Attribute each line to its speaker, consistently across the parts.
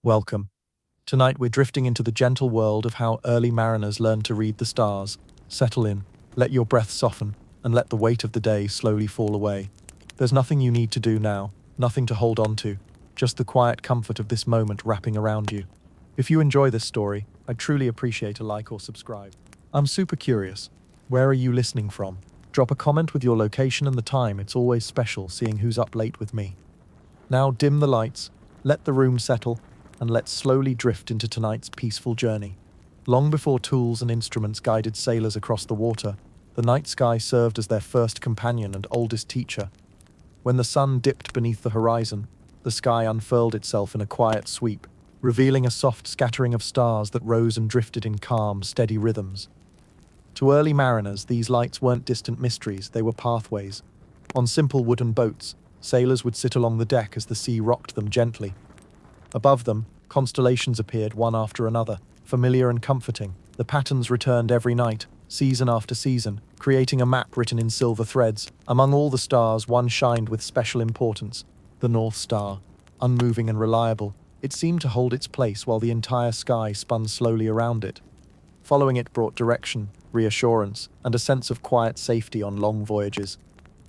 Speaker 1: Welcome. Tonight we're drifting into the gentle world of how early mariners learn to read the stars. Settle in, let your breath soften, and let the weight of the day slowly fall away. There's nothing you need to do now, nothing to hold on to, just the quiet comfort of this moment wrapping around you. If you enjoy this story, I'd truly appreciate a like or subscribe. I'm super curious. Where are you listening from? Drop a comment with your location and the time. It's always special seeing who's up late with me. Now dim the lights, let the room settle, and let's slowly drift into tonight's peaceful journey. Long before tools and instruments guided sailors across the water, the night sky served as their first companion and oldest teacher. When the sun dipped beneath the horizon, the sky unfurled itself in a quiet sweep, revealing a soft scattering of stars that rose and drifted in calm, steady rhythms. To early mariners, these lights weren't distant mysteries, they were pathways. On simple wooden boats, sailors would sit along the deck as the sea rocked them gently. Above them, constellations appeared one after another, familiar and comforting. The patterns returned every night, season after season, creating a map written in silver threads. Among all the stars, one shined with special importance, the North Star. Unmoving and reliable, it seemed to hold its place while the entire sky spun slowly around it. Following it brought direction, reassurance, and a sense of quiet safety on long voyages.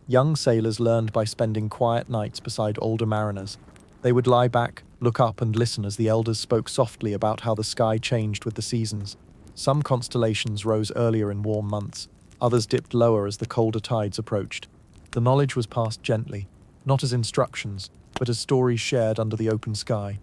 Speaker 1: Young sailors learned by spending quiet nights beside older mariners. They would lie back, look up and listen as the elders spoke softly about how the sky changed with the seasons. Some constellations rose earlier in warm months, others dipped lower as the colder tides approached. The knowledge was passed gently, not as instructions, but as stories shared under the open sky.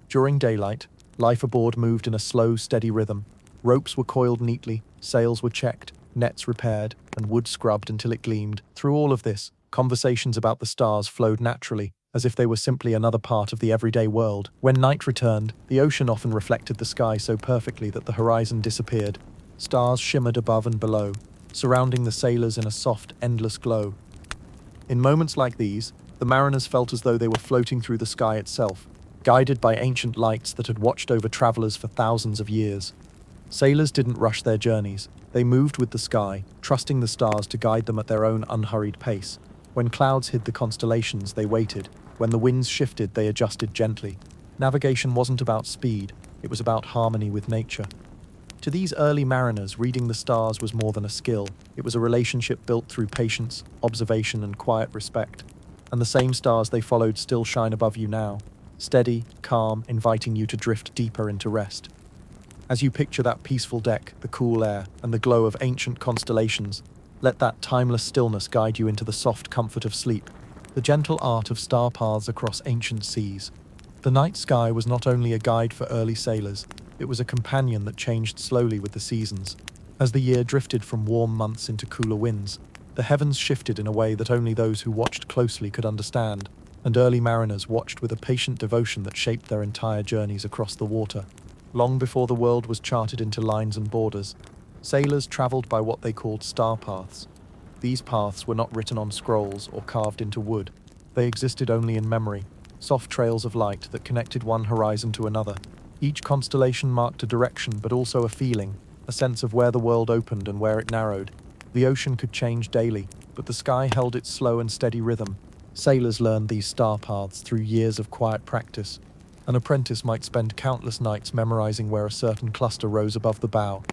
Speaker 1: During daylight, life aboard moved in a slow, steady rhythm. Ropes were coiled neatly, sails were checked, nets repaired, and wood scrubbed until it gleamed. Through all of this, conversations about the stars flowed naturally, as if they were simply another part of the everyday world. When night returned, the ocean often reflected the sky so perfectly that the horizon disappeared. Stars shimmered above and below, surrounding the sailors in a soft, endless glow. In moments like these, the mariners felt as though they were floating through the sky itself, guided by ancient lights that had watched over travelers for thousands of years. Sailors didn't rush their journeys. They moved with the sky, trusting the stars to guide them at their own unhurried pace. When clouds hid the constellations, they waited. When the winds shifted, they adjusted gently. Navigation wasn't about speed, it was about harmony with nature. To these early mariners, reading the stars was more than a skill. It was a relationship built through patience, observation, and quiet respect. And the same stars they followed still shine above you now, steady, calm, inviting you to drift deeper into rest. As you picture that peaceful deck, the cool air, and the glow of ancient constellations, let that timeless stillness guide you into the soft comfort of sleep, the gentle art of star paths across ancient seas. The night sky was not only a guide for early sailors, it was a companion that changed slowly with the seasons. As the year drifted from warm months into cooler winds, the heavens shifted in a way that only those who watched closely could understand, and early mariners watched with a patient devotion that shaped their entire journeys across the water. Long before the world was charted into lines and borders, sailors traveled by what they called star paths. These paths were not written on scrolls or carved into wood. They existed only in memory, soft trails of light that connected one horizon to another. Each constellation marked a direction, but also a feeling, a sense of where the world opened and where it narrowed. The ocean could change daily, but the sky held its slow and steady rhythm. Sailors learned these star paths through years of quiet practice. An apprentice might spend countless nights memorizing where a certain cluster rose above the bow,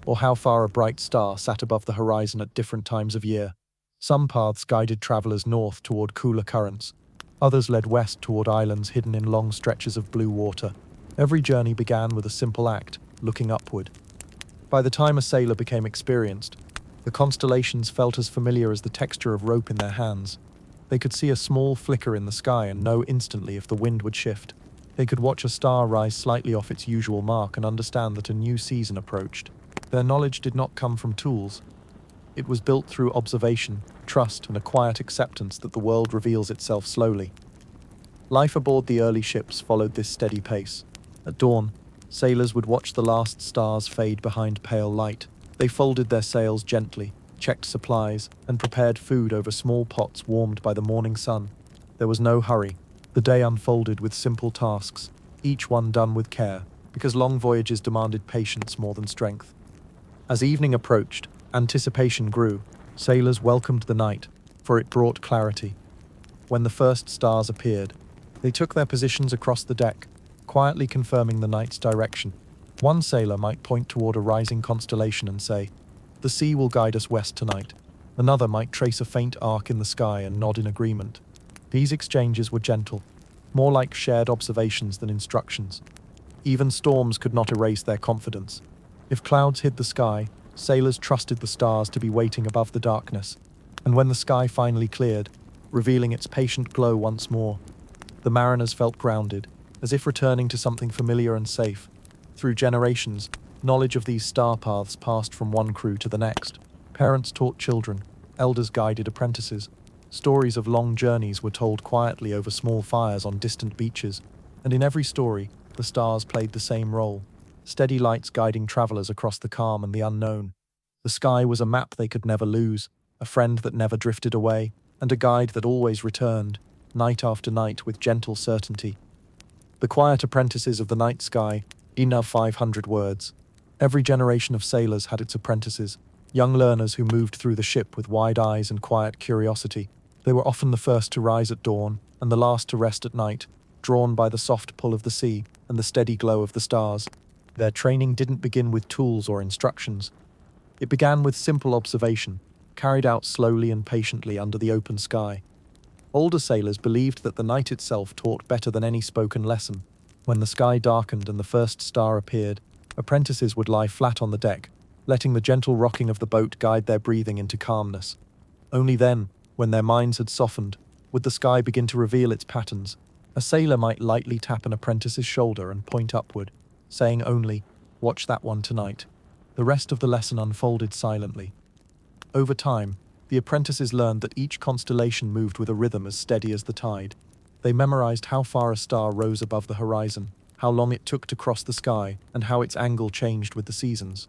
Speaker 1: or how far a bright star sat above the horizon at different times of year. Some paths guided travelers north toward cooler currents. Others led west toward islands hidden in long stretches of blue water. Every journey began with a simple act, looking upward. By the time a sailor became experienced, the constellations felt as familiar as the texture of rope in their hands. They could see a small flicker in the sky and know instantly if the wind would shift. They could watch a star rise slightly off its usual mark and understand that a new season approached. Their knowledge did not come from tools. It was built through observation, trust, and a quiet acceptance that the world reveals itself slowly. Life aboard the early ships followed this steady pace. At dawn, sailors would watch the last stars fade behind pale light. They folded their sails gently, checked supplies, and prepared food over small pots warmed by the morning sun. There was no hurry. The day unfolded with simple tasks, each one done with care, because long voyages demanded patience more than strength. As evening approached, anticipation grew. Sailors welcomed the night, for it brought clarity. When the first stars appeared, they took their positions across the deck, quietly confirming the night's direction. One sailor might point toward a rising constellation and say, "The sea will guide us west tonight." Another might trace a faint arc in the sky and nod in agreement. These exchanges were gentle, more like shared observations than instructions. Even storms could not erase their confidence. If clouds hid the sky, sailors trusted the stars to be waiting above the darkness. And when the sky finally cleared, revealing its patient glow once more, the mariners felt grounded, as if returning to something familiar and safe. Through generations, knowledge of these star paths passed from one crew to the next. Parents taught children, elders guided apprentices. Stories of long journeys were told quietly over small fires on distant beaches, and in every story, the stars played the same role. Steady lights guiding travelers across the calm and the unknown. The sky was a map they could never lose, a friend that never drifted away, and a guide that always returned, night after night with gentle certainty. The quiet apprentices of the night sky, enough 500 words. Every generation of sailors had its apprentices, young learners who moved through the ship with wide eyes and quiet curiosity. They were often the first to rise at dawn and the last to rest at night, drawn by the soft pull of the sea and the steady glow of the stars. Their training didn't begin with tools or instructions. It began with simple observation, carried out slowly and patiently under the open sky. Older sailors believed that the night itself taught better than any spoken lesson. When the sky darkened and the first star appeared, apprentices would lie flat on the deck, letting the gentle rocking of the boat guide their breathing into calmness. Only then, when their minds had softened, would the sky begin to reveal its patterns. A sailor might lightly tap an apprentice's shoulder and point upward, saying only, "Watch that one tonight." The rest of the lesson unfolded silently. Over time, the apprentices learned that each constellation moved with a rhythm as steady as the tide. They memorized how far a star rose above the horizon, how long it took to cross the sky, and how its angle changed with the seasons.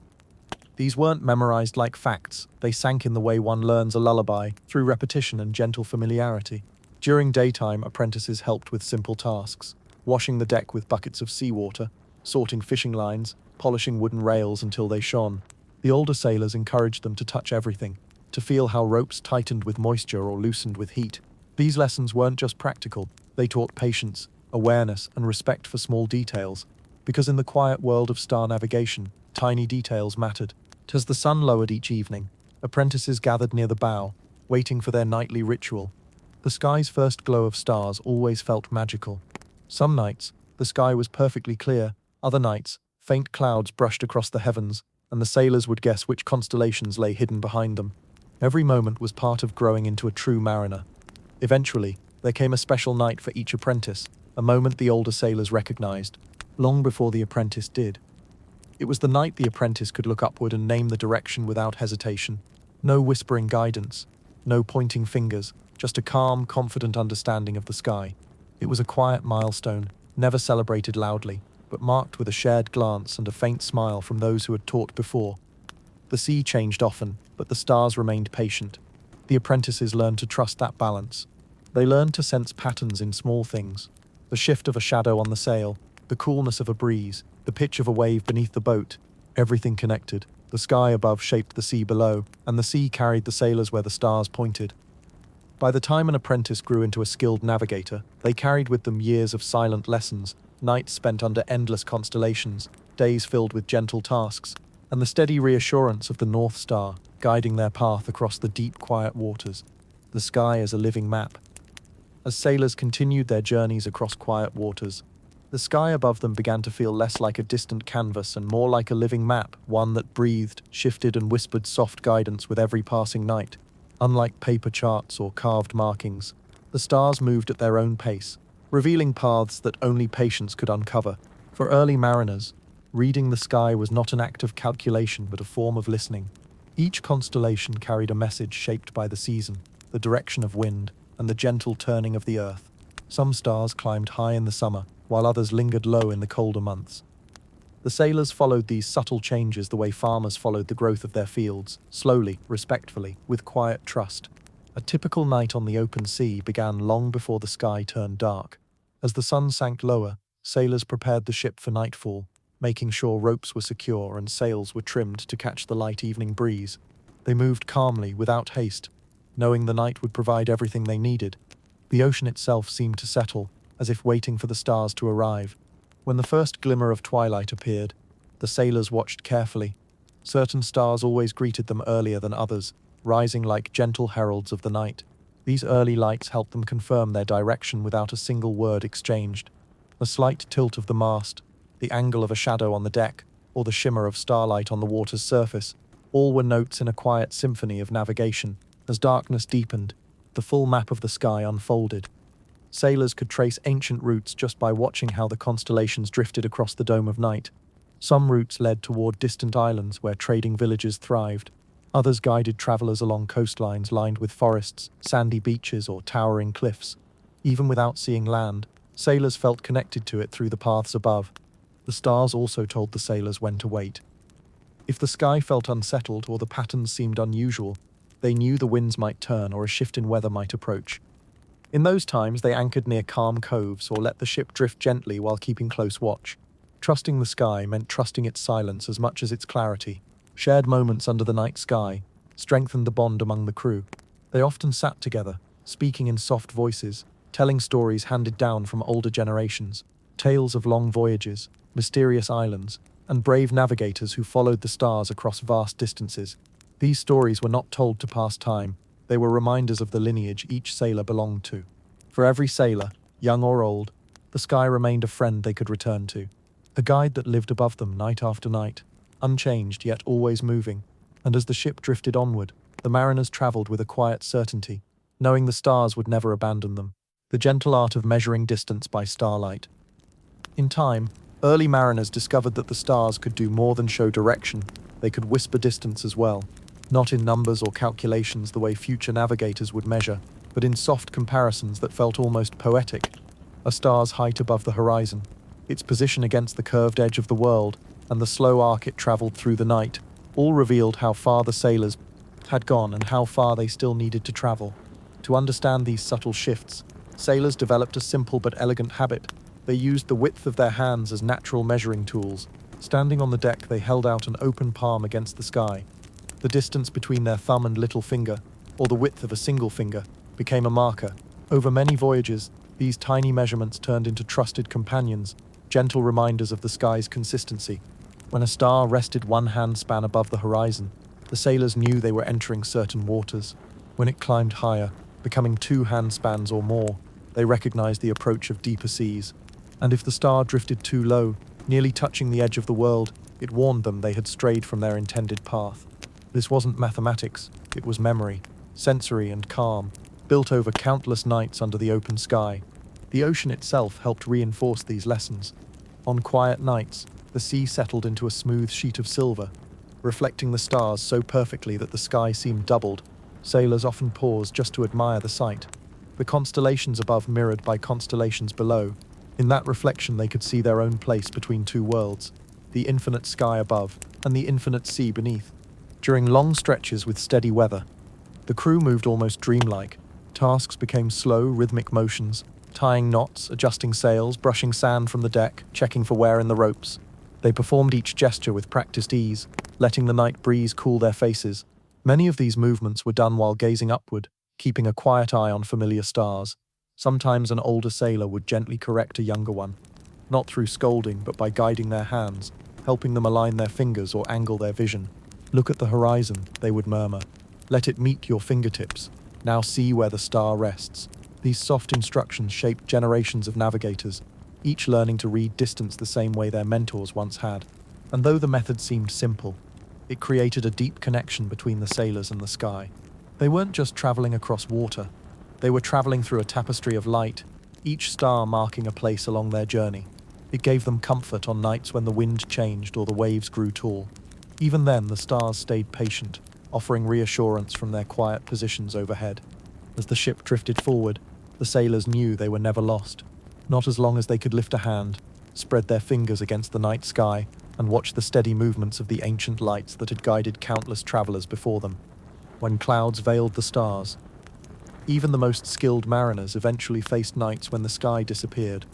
Speaker 1: These weren't memorized like facts, they sank in the way one learns a lullaby, through repetition and gentle familiarity. During daytime, apprentices helped with simple tasks, washing the deck with buckets of seawater, sorting fishing lines, polishing wooden rails until they shone. The older sailors encouraged them to touch everything, to feel how ropes tightened with moisture or loosened with heat. These lessons weren't just practical, they taught patience, awareness, and respect for small details, because in the quiet world of star navigation, tiny details mattered. As the sun lowered each evening, apprentices gathered near the bow, waiting for their nightly ritual. The sky's first glow of stars always felt magical. Some nights, the sky was perfectly clear. Other nights, faint clouds brushed across the heavens, and the sailors would guess which constellations lay hidden behind them. Every moment was part of growing into a true mariner. Eventually, there came a special night for each apprentice, a moment the older sailors recognized, long before the apprentice did. It was the night the apprentice could look upward and name the direction without hesitation. No whispering guidance, no pointing fingers, just a calm, confident understanding of the sky. It was a quiet milestone, never celebrated loudly, but marked with a shared glance and a faint smile from those who had taught before. The sea changed often, but the stars remained patient. The apprentices learned to trust that balance. They learned to sense patterns in small things, the shift of a shadow on the sail, the coolness of a breeze, the pitch of a wave beneath the boat. Everything connected. The sky above shaped the sea below, and the sea carried the sailors where the stars pointed. By the time an apprentice grew into a skilled navigator, they carried with them years of silent lessons, nights spent under endless constellations, days filled with gentle tasks, and the steady reassurance of the North Star, guiding their path across the deep, quiet waters. The sky as a living map. As sailors continued their journeys across quiet waters, the sky above them began to feel less like a distant canvas and more like a living map, one that breathed, shifted, and whispered soft guidance with every passing night. Unlike paper charts or carved markings, the stars moved at their own pace, revealing paths that only patience could uncover. For early mariners, reading the sky was not an act of calculation but a form of listening. Each constellation carried a message shaped by the season, the direction of wind, and the gentle turning of the earth. Some stars climbed high in the summer, while others lingered low in the colder months. The sailors followed these subtle changes the way farmers followed the growth of their fields, slowly, respectfully, with quiet trust. A typical night on the open sea began long before the sky turned dark. As the sun sank lower, sailors prepared the ship for nightfall, making sure ropes were secure and sails were trimmed to catch the light evening breeze. They moved calmly, without haste, knowing the night would provide everything they needed. The ocean itself seemed to settle, as if waiting for the stars to arrive. When the first glimmer of twilight appeared, the sailors watched carefully. Certain stars always greeted them earlier than others, rising like gentle heralds of the night. These early lights helped them confirm their direction without a single word exchanged. The slight tilt of the mast, the angle of a shadow on the deck, or the shimmer of starlight on the water's surface, all were notes in a quiet symphony of navigation. As darkness deepened, the full map of the sky unfolded. Sailors could trace ancient routes just by watching how the constellations drifted across the dome of night. Some routes led toward distant islands where trading villages thrived. Others guided travelers along coastlines lined with forests, sandy beaches, or towering cliffs. Even without seeing land, sailors felt connected to it through the paths above. The stars also told the sailors when to wait. If the sky felt unsettled or the patterns seemed unusual, they knew the winds might turn or a shift in weather might approach. In those times, they anchored near calm coves or let the ship drift gently while keeping close watch. Trusting the sky meant trusting its silence as much as its clarity. Shared moments under the night sky strengthened the bond among the crew. They often sat together, speaking in soft voices, telling stories handed down from older generations, tales of long voyages, mysterious islands, and brave navigators who followed the stars across vast distances. These stories were not told to pass time, they were reminders of the lineage each sailor belonged to. For every sailor, young or old, the sky remained a friend they could return to, a guide that lived above them night after night, unchanged yet always moving. And as the ship drifted onward, the mariners traveled with a quiet certainty, knowing the stars would never abandon them. The gentle art of measuring distance by starlight. In time, early mariners discovered that the stars could do more than show direction, they could whisper distance as well. Not in numbers or calculations the way future navigators would measure, but in soft comparisons that felt almost poetic. A star's height above the horizon, its position against the curved edge of the world, and the slow arc it traveled through the night, all revealed how far the sailors had gone and how far they still needed to travel. To understand these subtle shifts, sailors developed a simple but elegant habit. They used the width of their hands as natural measuring tools. Standing on the deck, they held out an open palm against the sky. The distance between their thumb and little finger, or the width of a single finger, became a marker. Over many voyages, these tiny measurements turned into trusted companions, gentle reminders of the sky's consistency. When a star rested one hand span above the horizon, the sailors knew they were entering certain waters. When it climbed higher, becoming 2 hand spans or more, they recognized the approach of deeper seas. And if the star drifted too low, nearly touching the edge of the world, it warned them they had strayed from their intended path. This wasn't mathematics, it was memory, sensory and calm, built over countless nights under the open sky. The ocean itself helped reinforce these lessons. On quiet nights, the sea settled into a smooth sheet of silver, reflecting the stars so perfectly that the sky seemed doubled. Sailors often paused just to admire the sight. The constellations above mirrored by constellations below. In that reflection they could see their own place between two worlds, the infinite sky above and the infinite sea beneath. During long stretches with steady weather, the crew moved almost dreamlike. Tasks became slow, rhythmic motions, tying knots, adjusting sails, brushing sand from the deck, checking for wear in the ropes. They performed each gesture with practiced ease, letting the night breeze cool their faces. Many of these movements were done while gazing upward, keeping a quiet eye on familiar stars. Sometimes an older sailor would gently correct a younger one, not through scolding but by guiding their hands, helping them align their fingers or angle their vision. "Look at the horizon," they would murmur. "Let it meet your fingertips. Now see where the star rests." These soft instructions shaped generations of navigators, each learning to read distance the same way their mentors once had. And though the method seemed simple, it created a deep connection between the sailors and the sky. They weren't just traveling across water, they were traveling through a tapestry of light, each star marking a place along their journey. It gave them comfort on nights when the wind changed or the waves grew tall. Even then, the stars stayed patient, offering reassurance from their quiet positions overhead. As the ship drifted forward, the sailors knew they were never lost. Not as long as they could lift a hand, spread their fingers against the night sky, and watch the steady movements of the ancient lights that had guided countless travelers before them. When clouds veiled the stars, even the most skilled mariners eventually faced nights when the sky disappeared.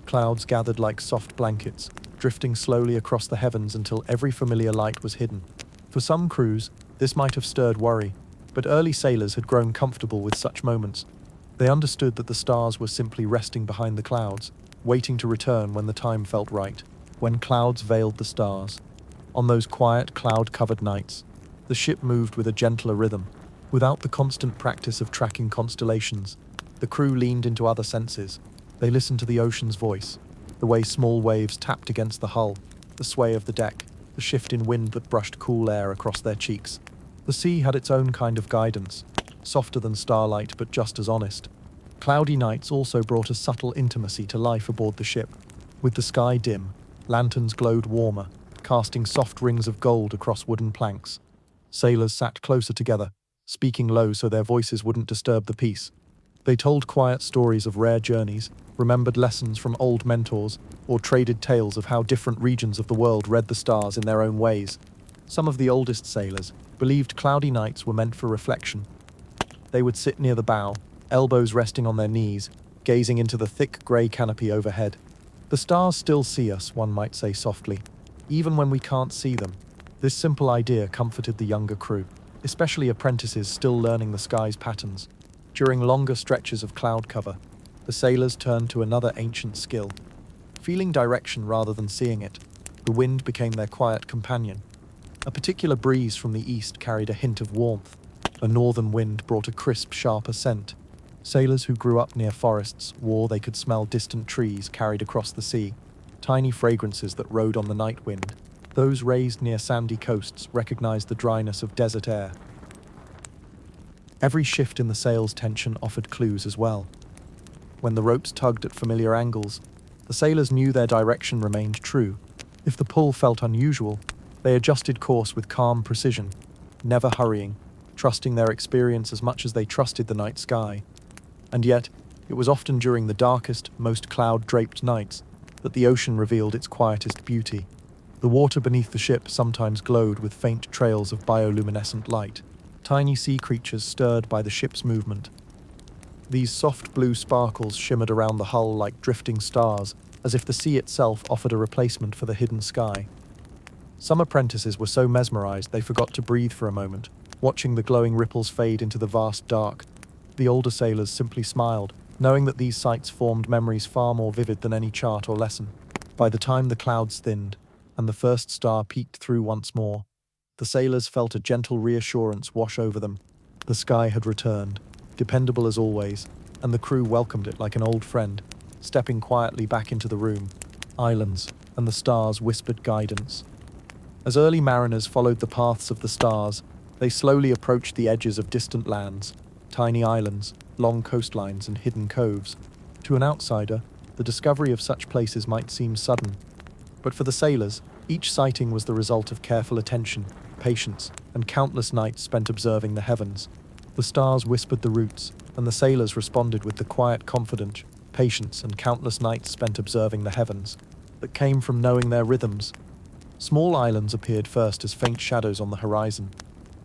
Speaker 1: Clouds gathered like soft blankets, drifting slowly across the heavens until every familiar light was hidden. For some crews, this might have stirred worry, but early sailors had grown comfortable with such moments. They understood that the stars were simply resting behind the clouds, waiting to return when the time felt right, when clouds veiled the stars. On those quiet, cloud-covered nights, the ship moved with a gentler rhythm. Without the constant practice of tracking constellations, the crew leaned into other senses. They listened to the ocean's voice, the way small waves tapped against the hull, the sway of the deck, the shift in wind that brushed cool air across their cheeks. The sea had its own kind of guidance, softer than starlight but just as honest. Cloudy nights also brought a subtle intimacy to life aboard the ship. With the sky dim, lanterns glowed warmer, casting soft rings of gold across wooden planks. Sailors sat closer together, speaking low so their voices wouldn't disturb the peace. They told quiet stories of rare journeys, remembered lessons from old mentors, or traded tales of how different regions of the world read the stars in their own ways. Some of the oldest sailors believed cloudy nights were meant for reflection. They would sit near the bow, elbows resting on their knees, gazing into the thick grey canopy overhead. The stars still see us, one might say softly, even when we can't see them. This simple idea comforted the younger crew, especially apprentices still learning the sky's patterns. During longer stretches of cloud cover, the sailors turned to another ancient skill. Feeling direction rather than seeing it, the wind became their quiet companion. A particular breeze from the east carried a hint of warmth. A northern wind brought a crisp, sharper scent. Sailors who grew up near forests swore they could smell distant trees carried across the sea, tiny fragrances that rode on the night wind. Those raised near sandy coasts recognized the dryness of desert air. Every shift in the sail's tension offered clues as well. When the ropes tugged at familiar angles, the sailors knew their direction remained true. If the pull felt unusual, they adjusted course with calm precision, never hurrying, trusting their experience as much as they trusted the night sky. And yet, it was often during the darkest, most cloud-draped nights that the ocean revealed its quietest beauty. The water beneath the ship sometimes glowed with faint trails of bioluminescent light, tiny sea creatures stirred by the ship's movement. These soft blue sparkles shimmered around the hull like drifting stars, as if the sea itself offered a replacement for the hidden sky. Some apprentices were so mesmerized they forgot to breathe for a moment, watching the glowing ripples fade into the vast dark. The older sailors simply smiled, knowing that these sights formed memories far more vivid than any chart or lesson. By the time the clouds thinned, and the first star peeked through once more, the sailors felt a gentle reassurance wash over them. The sky had returned, dependable as always, and the crew welcomed it like an old friend, stepping quietly back into the room. Islands and the stars whispered guidance. As early mariners followed the paths of the stars, they slowly approached the edges of distant lands, tiny islands, long coastlines, and hidden coves. To an outsider, the discovery of such places might seem sudden, but for the sailors, each sighting was the result of careful attention, patience, and countless nights spent observing the heavens. The stars whispered the routes, and the sailors responded with the quiet confidence, patience, and countless nights spent observing the heavens that came from knowing their rhythms. Small islands appeared first as faint shadows on the horizon,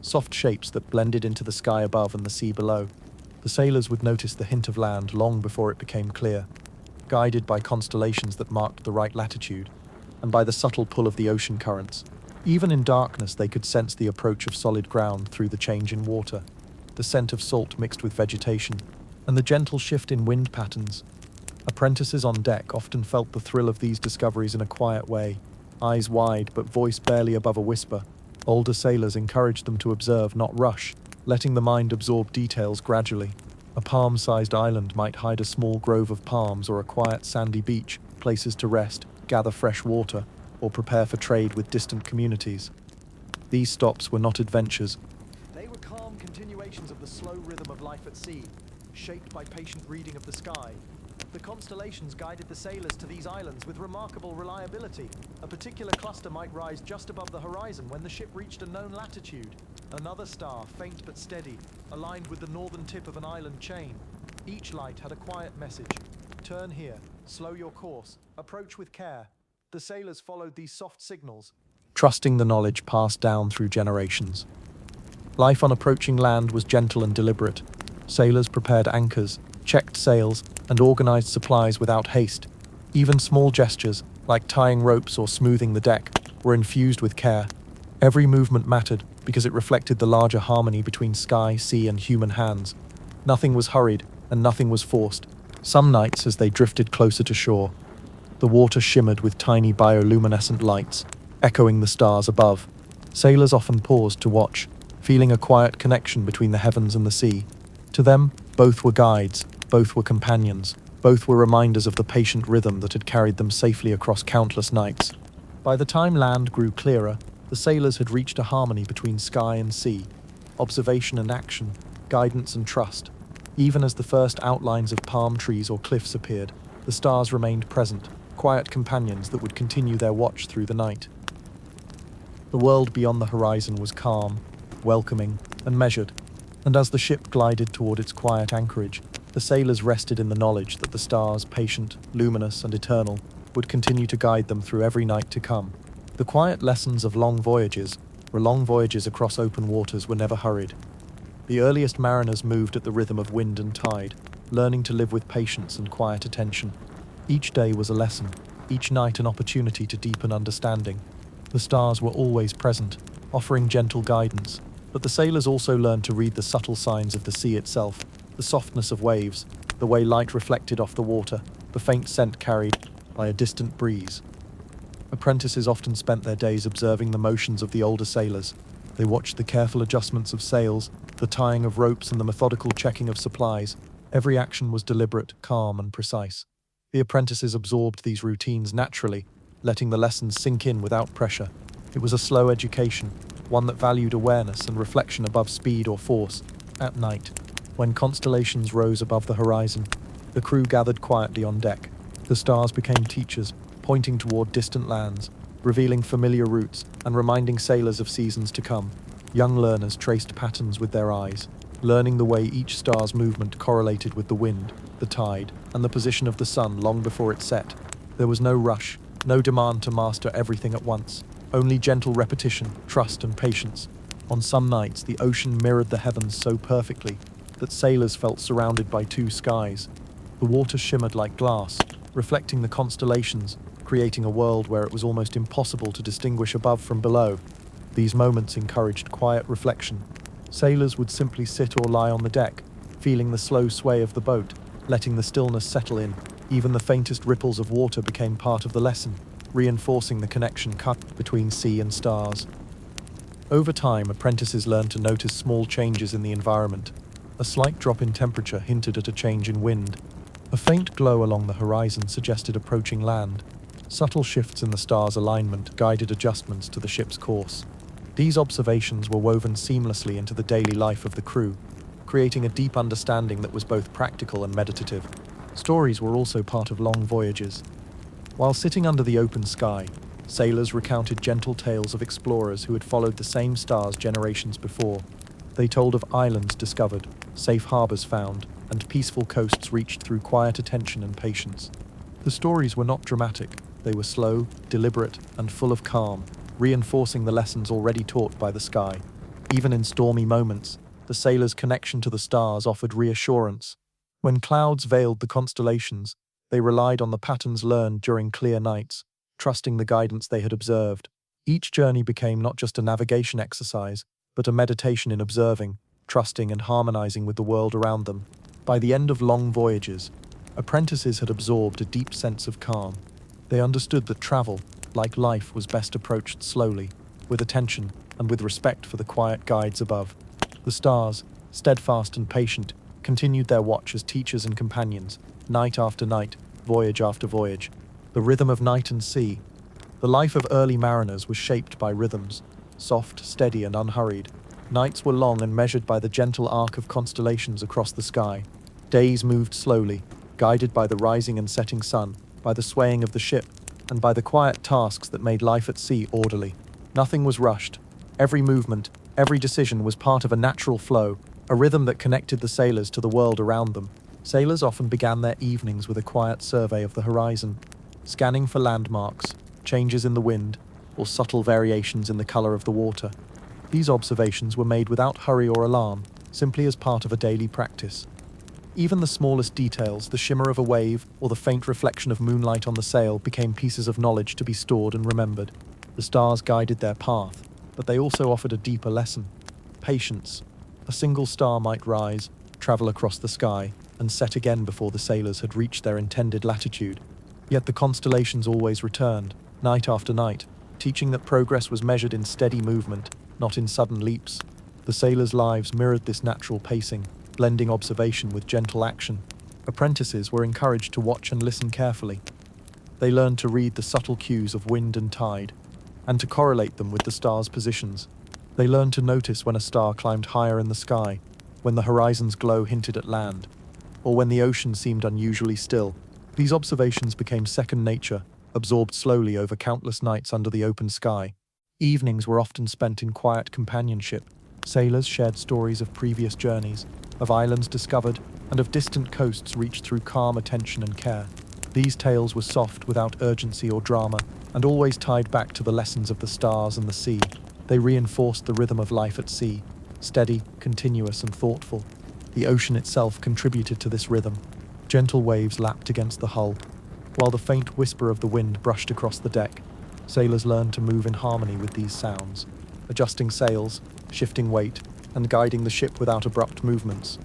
Speaker 1: soft shapes that blended into the sky above and the sea below. The sailors would notice the hint of land long before it became clear, guided by constellations that marked the right latitude, and by the subtle pull of the ocean currents. Even in darkness, they could sense the approach of solid ground through the change in water, the scent of salt mixed with vegetation, and the gentle shift in wind patterns. Apprentices on deck often felt the thrill of these discoveries in a quiet way, eyes wide but voice barely above a whisper. Older sailors encouraged them to observe, not rush, letting the mind absorb details gradually. A palm-sized island might hide a small grove of palms or a quiet sandy beach, places to rest, gather fresh water, or prepare for trade with distant communities. These stops were not adventures. They were calm continuations of the slow rhythm of life at sea, shaped by patient reading of the sky. The constellations guided the sailors to these islands with remarkable reliability. A particular cluster might rise just above the horizon when the ship reached a known latitude. Another star, faint but steady, aligned with the northern tip of an island chain. Each light had a quiet message. Turn here, slow your course, approach with care. The sailors followed these soft signals, trusting the knowledge passed down through generations. Life on approaching land was gentle and deliberate. Sailors prepared anchors, checked sails, and organized supplies without haste. Even small gestures, like tying ropes or smoothing the deck, were infused with care. Every movement mattered because it reflected the larger harmony between sky, sea, and human hands. Nothing was hurried, and nothing was forced. Some nights, as they drifted closer to shore, The water shimmered with tiny bioluminescent lights, echoing the stars above. Sailors often paused to watch, feeling a quiet connection between the heavens and the sea. To them, both were guides, both were companions, both were reminders of the patient rhythm that had carried them safely across countless nights. By the time land grew clearer, the sailors had reached a harmony between sky and sea, observation and action, guidance and trust. Even as the first outlines of palm trees or cliffs appeared, the stars remained present, quiet companions that would continue their watch through the night. The world beyond the horizon was calm, welcoming, and measured, and as the ship glided toward its quiet anchorage, the sailors rested in the knowledge that the stars, patient, luminous, and eternal, would continue to guide them through every night to come. The quiet lessons of long voyages across open waters were never hurried. The earliest mariners moved at the rhythm of wind and tide, learning to live with patience and quiet attention. Each day was a lesson, each night an opportunity to deepen understanding. The stars were always present, offering gentle guidance, but the sailors also learned to read the subtle signs of the sea itself, the softness of waves, the way light reflected off the water, the faint scent carried by a distant breeze. Apprentices often spent their days observing the motions of the older sailors. They watched the careful adjustments of sails, the tying of ropes, and the methodical checking of supplies. Every action was deliberate, calm, and precise. The apprentices absorbed these routines naturally, letting the lessons sink in without pressure. It was a slow education, one that valued awareness and reflection above speed or force. At night, when constellations rose above the horizon, the crew gathered quietly on deck. The stars became teachers, pointing toward distant lands, revealing familiar routes, and reminding sailors of seasons to come. Young learners traced patterns with their eyes, learning the way each star's movement correlated with the wind, the tide, and the position of the sun long before it set. There was no rush, no demand to master everything at once, only gentle repetition, trust, and patience. On some nights, the ocean mirrored the heavens so perfectly that sailors felt surrounded by two skies. The water shimmered like glass, reflecting the constellations, creating a world where it was almost impossible to distinguish above from below. These moments encouraged quiet reflection. Sailors would simply sit or lie on the deck, feeling the slow sway of the boat, letting the stillness settle in. Even the faintest ripples of water became part of the lesson, reinforcing the connection cut between sea and stars. Over time, apprentices learned to notice small changes in the environment. A slight drop in temperature hinted at a change in wind. A faint glow along the horizon suggested approaching land. Subtle shifts in the stars' alignment guided adjustments to the ship's course. These observations were woven seamlessly into the daily life of the crew, creating a deep understanding that was both practical and meditative. Stories were also part of long voyages. While sitting under the open sky, sailors recounted gentle tales of explorers who had followed the same stars generations before. They told of islands discovered, safe harbors found, and peaceful coasts reached through quiet attention and patience. The stories were not dramatic. They were slow, deliberate, and full of calm, reinforcing the lessons already taught by the sky. Even in stormy moments, the sailors' connection to the stars offered reassurance. When clouds veiled the constellations, they relied on the patterns learned during clear nights, trusting the guidance they had observed. Each journey became not just a navigation exercise, but a meditation in observing, trusting, and harmonizing with the world around them. By the end of long voyages, apprentices had absorbed a deep sense of calm. They understood that travel, like life, was best approached slowly, with attention and with respect for the quiet guides above. The stars, steadfast and patient, continued their watch as teachers and companions, night after night, voyage after voyage. The rhythm of night and sea. The life of early mariners was shaped by rhythms, soft, steady, and unhurried. Nights were long and measured by the gentle arc of constellations across the sky. Days moved slowly, guided by the rising and setting sun, by the swaying of the ship, and by the quiet tasks that made life at sea orderly. Nothing was rushed. Every movement, every decision was part of a natural flow, a rhythm that connected the sailors to the world around them. Sailors often began their evenings with a quiet survey of the horizon, scanning for landmarks, changes in the wind, or subtle variations in the color of the water. These observations were made without hurry or alarm, simply as part of a daily practice. Even the smallest details, the shimmer of a wave or the faint reflection of moonlight on the sail, became pieces of knowledge to be stored and remembered. The stars guided their path, but they also offered a deeper lesson. Patience. A single star might rise, travel across the sky, and set again before the sailors had reached their intended latitude. Yet the constellations always returned, night after night, teaching that progress was measured in steady movement, not in sudden leaps. The sailors' lives mirrored this natural pacing, blending observation with gentle action. Apprentices were encouraged to watch and listen carefully. They learned to read the subtle cues of wind and tide, and to correlate them with the stars' positions. They learned to notice when a star climbed higher in the sky, when the horizon's glow hinted at land, or when the ocean seemed unusually still. These observations became second nature, absorbed slowly over countless nights under the open sky. Evenings were often spent in quiet companionship. Sailors shared stories of previous journeys, of islands discovered, and of distant coasts reached through calm attention and care. These tales were soft, without urgency or drama, and always tied back to the lessons of the stars and the sea. They reinforced the rhythm of life at sea, steady, continuous, and thoughtful. The ocean itself contributed to this rhythm. Gentle waves lapped against the hull, while the faint whisper of the wind brushed across the deck. Sailors learned to move in harmony with these sounds, adjusting sails, shifting weight, and guiding the ship without abrupt movements.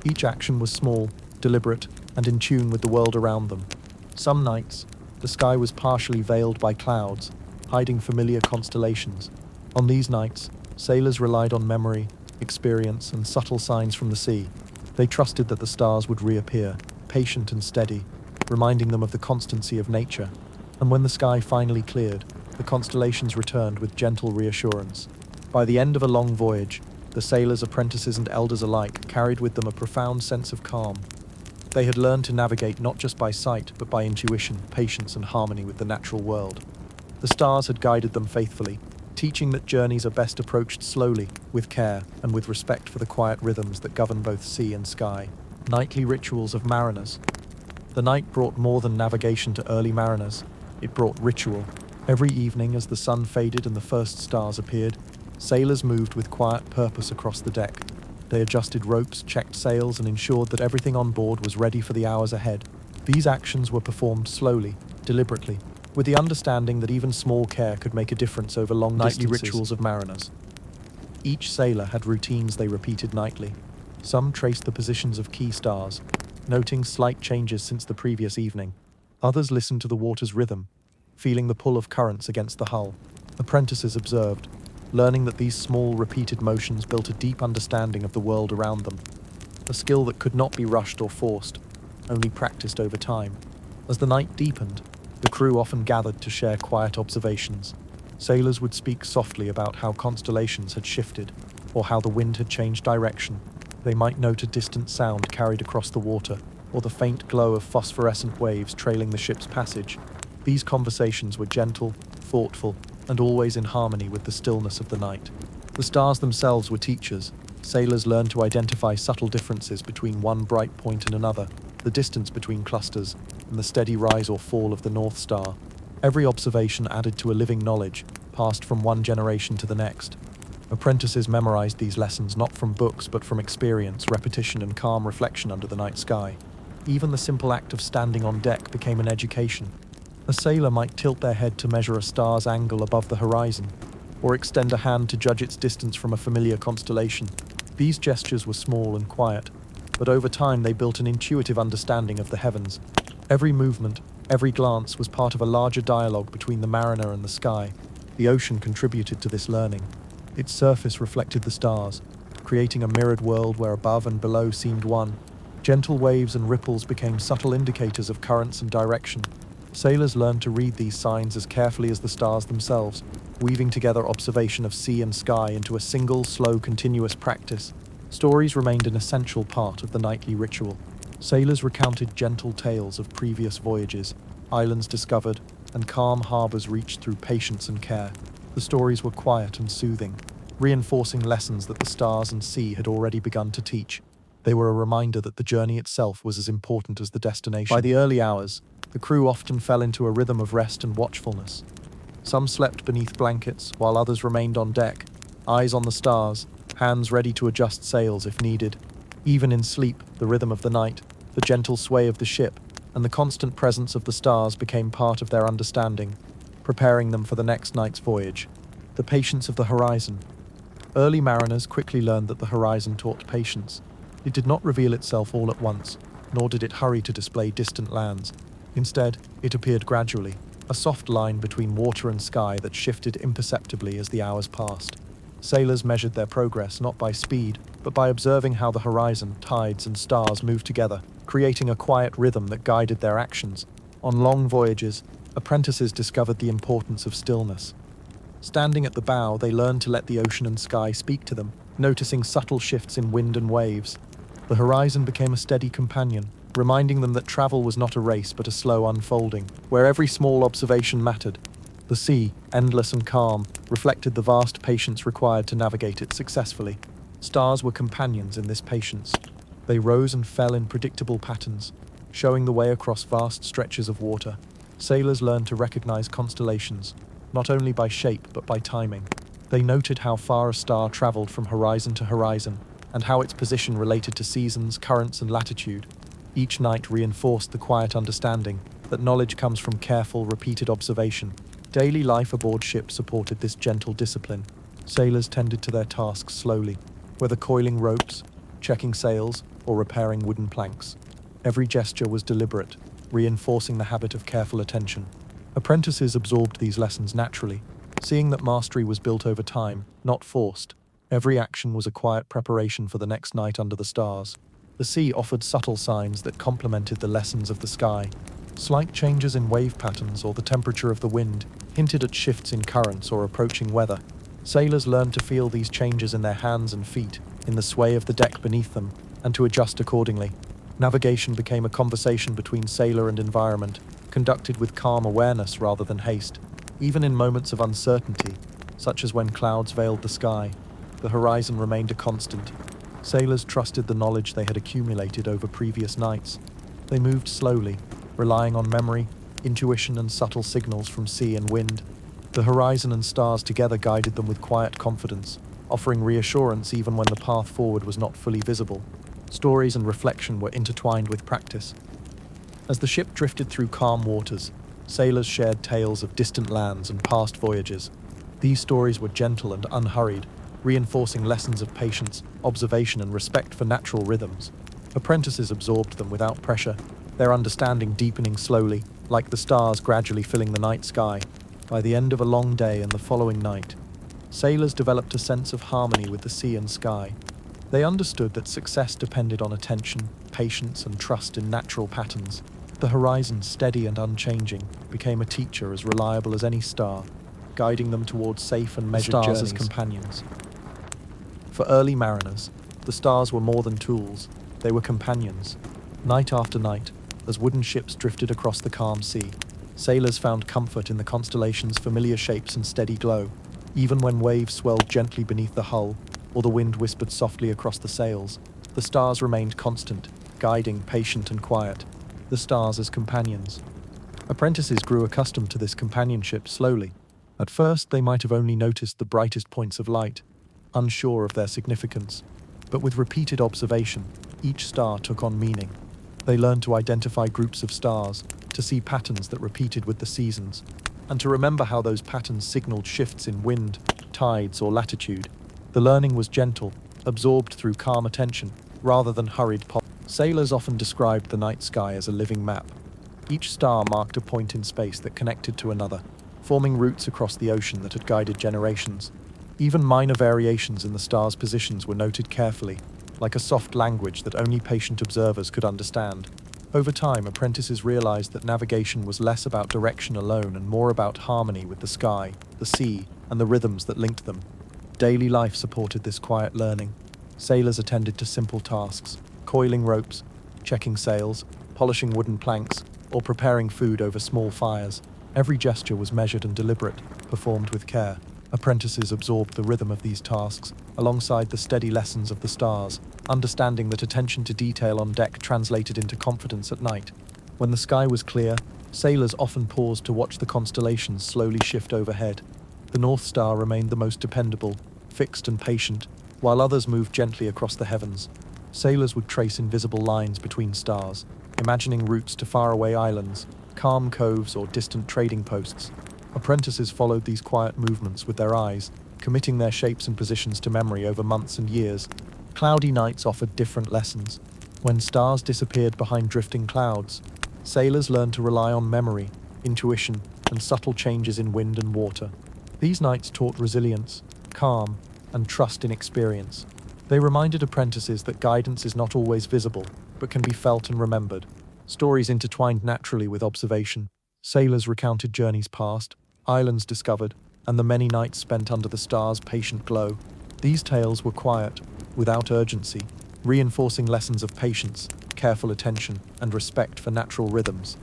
Speaker 1: Each action was small, deliberate, and in tune with the world around them. Some nights, the sky was partially veiled by clouds, hiding familiar constellations. On these nights, sailors relied on memory, experience, and subtle signs from the sea. They trusted that the stars would reappear, patient and steady, reminding them of the constancy of nature. And when the sky finally cleared, the constellations returned with gentle reassurance. By the end of a long voyage, the sailors, apprentices, and elders alike carried with them a profound sense of calm. They had learned to navigate not just by sight, but by intuition, patience, and harmony with the natural world. The stars had guided them faithfully, teaching that journeys are best approached slowly, with care, and with respect for the quiet rhythms that govern both sea and sky. Nightly rituals of mariners. The night brought more than navigation to early mariners. It brought ritual. Every evening, as the sun faded and the first stars appeared, sailors moved with quiet purpose across the deck. They adjusted ropes, checked sails, and ensured that everything on board was ready for the hours ahead. These actions were performed slowly, deliberately, with the understanding that even small care could make a difference over long nightly rituals of mariners. Each sailor had routines they repeated nightly. Some traced the positions of key stars, noting slight changes since the previous evening. Others listened to the water's rhythm, feeling the pull of currents against the hull. Apprentices observed, learning that these small, repeated motions built a deep understanding of the world around them, a skill that could not be rushed or forced, only practiced over time. As the night deepened, the crew often gathered to share quiet observations. Sailors would speak softly about how constellations had shifted, or how the wind had changed direction. They might note a distant sound carried across the water, or the faint glow of phosphorescent waves trailing the ship's passage. These conversations were gentle, thoughtful, and always in harmony with the stillness of the night. The stars themselves were teachers. Sailors learned to identify subtle differences between one bright point and another, the distance between clusters, and the steady rise or fall of the North Star. Every observation added to a living knowledge, passed from one generation to the next. Apprentices memorized these lessons not from books but from experience, repetition, and calm reflection under the night sky. Even the simple act of standing on deck became an education. A sailor might tilt their head to measure a star's angle above the horizon, or extend a hand to judge its distance from a familiar constellation. These gestures were small and quiet, but over time they built an intuitive understanding of the heavens. Every movement, every glance was part of a larger dialogue between the mariner and the sky. The ocean contributed to this learning. Its surface reflected the stars, creating a mirrored world where above and below seemed one. Gentle waves and ripples became subtle indicators of currents and direction. Sailors learned to read these signs as carefully as the stars themselves, weaving together observation of sea and sky into a single, slow, continuous practice. Stories remained an essential part of the nightly ritual. Sailors recounted gentle tales of previous voyages, islands discovered, and calm harbors reached through patience and care. The stories were quiet and soothing, reinforcing lessons that the stars and sea had already begun to teach. They were a reminder that the journey itself was as important as the destination. By the early hours, the crew often fell into a rhythm of rest and watchfulness. Some slept beneath blankets, while others remained on deck, eyes on the stars, hands ready to adjust sails if needed. Even in sleep, the rhythm of the night, the gentle sway of the ship, and the constant presence of the stars became part of their understanding, preparing them for the next night's voyage. The patience of the horizon. Early mariners quickly learned that the horizon taught patience. It did not reveal itself all at once, nor did it hurry to display distant lands. Instead, it appeared gradually, a soft line between water and sky that shifted imperceptibly as the hours passed. Sailors measured their progress not by speed, but by observing how the horizon, tides, and stars moved together, creating a quiet rhythm that guided their actions. On long voyages, apprentices discovered the importance of stillness. Standing at the bow, they learned to let the ocean and sky speak to them, noticing subtle shifts in wind and waves. The horizon became a steady companion, reminding them that travel was not a race but a slow unfolding, where every small observation mattered. The sea, endless and calm, reflected the vast patience required to navigate it successfully. Stars were companions in this patience. They rose and fell in predictable patterns, showing the way across vast stretches of water. Sailors learned to recognize constellations, not only by shape but by timing. They noted how far a star traveled from horizon to horizon, and how its position related to seasons, currents, and latitude. Each night reinforced the quiet understanding that knowledge comes from careful, repeated observation. Daily life aboard ship supported this gentle discipline. Sailors tended to their tasks slowly, whether coiling ropes, checking sails, or repairing wooden planks. Every gesture was deliberate, reinforcing the habit of careful attention. Apprentices absorbed these lessons naturally, seeing that mastery was built over time, not forced. Every action was a quiet preparation for the next night under the stars. The sea offered subtle signs that complemented the lessons of the sky. Slight changes in wave patterns or the temperature of the wind hinted at shifts in currents or approaching weather. Sailors learned to feel these changes in their hands and feet, in the sway of the deck beneath them, and to adjust accordingly. Navigation became a conversation between sailor and environment, conducted with calm awareness rather than haste. Even in moments of uncertainty, such as when clouds veiled the sky, the horizon remained a constant. Sailors trusted the knowledge they had accumulated over previous nights. They moved slowly, relying on memory, intuition, and subtle signals from sea and wind. The horizon and stars together guided them with quiet confidence, offering reassurance even when the path forward was not fully visible. Stories and reflection were intertwined with practice. As the ship drifted through calm waters, sailors shared tales of distant lands and past voyages. These stories were gentle and unhurried, reinforcing lessons of patience, observation, and respect for natural rhythms. Apprentices absorbed them without pressure, their understanding deepening slowly, like the stars gradually filling the night sky. By the end of a long day and the following night, sailors developed a sense of harmony with the sea and sky. They understood that success depended on attention, patience, and trust in natural patterns. The horizon, steady and unchanging, became a teacher as reliable as any star, guiding them towards safe and measured journeys as companions. For early mariners, the stars were more than tools, they were companions. Night after night, as wooden ships drifted across the calm sea, sailors found comfort in the constellations' familiar shapes and steady glow. Even when waves swelled gently beneath the hull, or the wind whispered softly across the sails, the stars remained constant, guiding, patient, and quiet. The stars as companions. Apprentices grew accustomed to this companionship slowly. At first, they might have only noticed the brightest points of light, unsure of their significance. But with repeated observation, each star took on meaning. They learned to identify groups of stars, to see patterns that repeated with the seasons, and to remember how those patterns signaled shifts in wind, tides, or latitude. The learning was gentle, absorbed through calm attention, rather than hurried pop. Sailors often described the night sky as a living map. Each star marked a point in space that connected to another, forming routes across the ocean that had guided generations. Even minor variations in the stars' positions were noted carefully, like a soft language that only patient observers could understand. Over time, apprentices realized that navigation was less about direction alone and more about harmony with the sky, the sea, and the rhythms that linked them. Daily life supported this quiet learning. Sailors attended to simple tasks, coiling ropes, checking sails, polishing wooden planks, or preparing food over small fires. Every gesture was measured and deliberate, performed with care. Apprentices absorbed the rhythm of these tasks, alongside the steady lessons of the stars, understanding that attention to detail on deck translated into confidence at night. When the sky was clear, sailors often paused to watch the constellations slowly shift overhead. The North Star remained the most dependable, fixed and patient, while others moved gently across the heavens. Sailors would trace invisible lines between stars, imagining routes to faraway islands, calm coves, or distant trading posts. Apprentices followed these quiet movements with their eyes, committing their shapes and positions to memory over months and years. Cloudy nights offered different lessons. When stars disappeared behind drifting clouds, sailors learned to rely on memory, intuition, and subtle changes in wind and water. These nights taught resilience, calm, and trust in experience. They reminded apprentices that guidance is not always visible, but can be felt and remembered. Stories intertwined naturally with observation. Sailors recounted journeys past, islands discovered, and the many nights spent under the stars' patient glow. These tales were quiet, without urgency, reinforcing lessons of patience, careful attention, and respect for natural rhythms.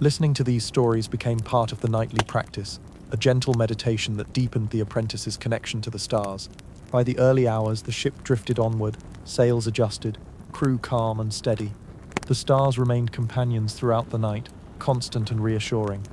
Speaker 1: Listening to these stories became part of the nightly practice, a gentle meditation that deepened the apprentice's connection to the stars. By the early hours, the ship drifted onward, sails adjusted, crew calm and steady. The stars remained companions throughout the night, constant and reassuring.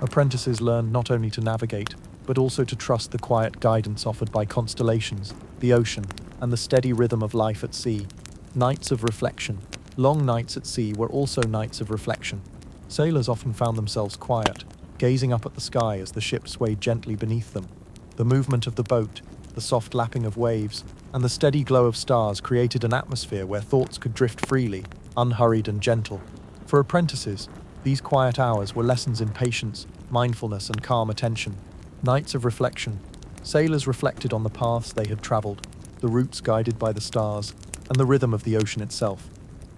Speaker 1: Apprentices learned not only to navigate, but also to trust the quiet guidance offered by constellations, the ocean, and the steady rhythm of life at sea. Nights of reflection. Long nights at sea were also nights of reflection. Sailors often found themselves quiet, gazing up at the sky as the ship swayed gently beneath them. The movement of the boat, the soft lapping of waves, and the steady glow of stars created an atmosphere where thoughts could drift freely, unhurried and gentle. For apprentices, these quiet hours were lessons in patience, mindfulness, and calm attention. Nights of reflection. Sailors reflected on the paths they had traveled, the routes guided by the stars, and the rhythm of the ocean itself.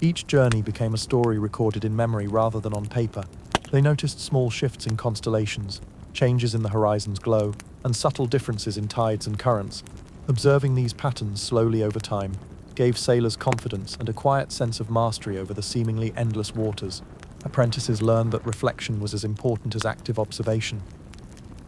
Speaker 1: Each journey became a story recorded in memory rather than on paper. They noticed small shifts in constellations, changes in the horizon's glow, and subtle differences in tides and currents. Observing these patterns slowly over time gave sailors confidence and a quiet sense of mastery over the seemingly endless waters. Apprentices learned that reflection was as important as active observation.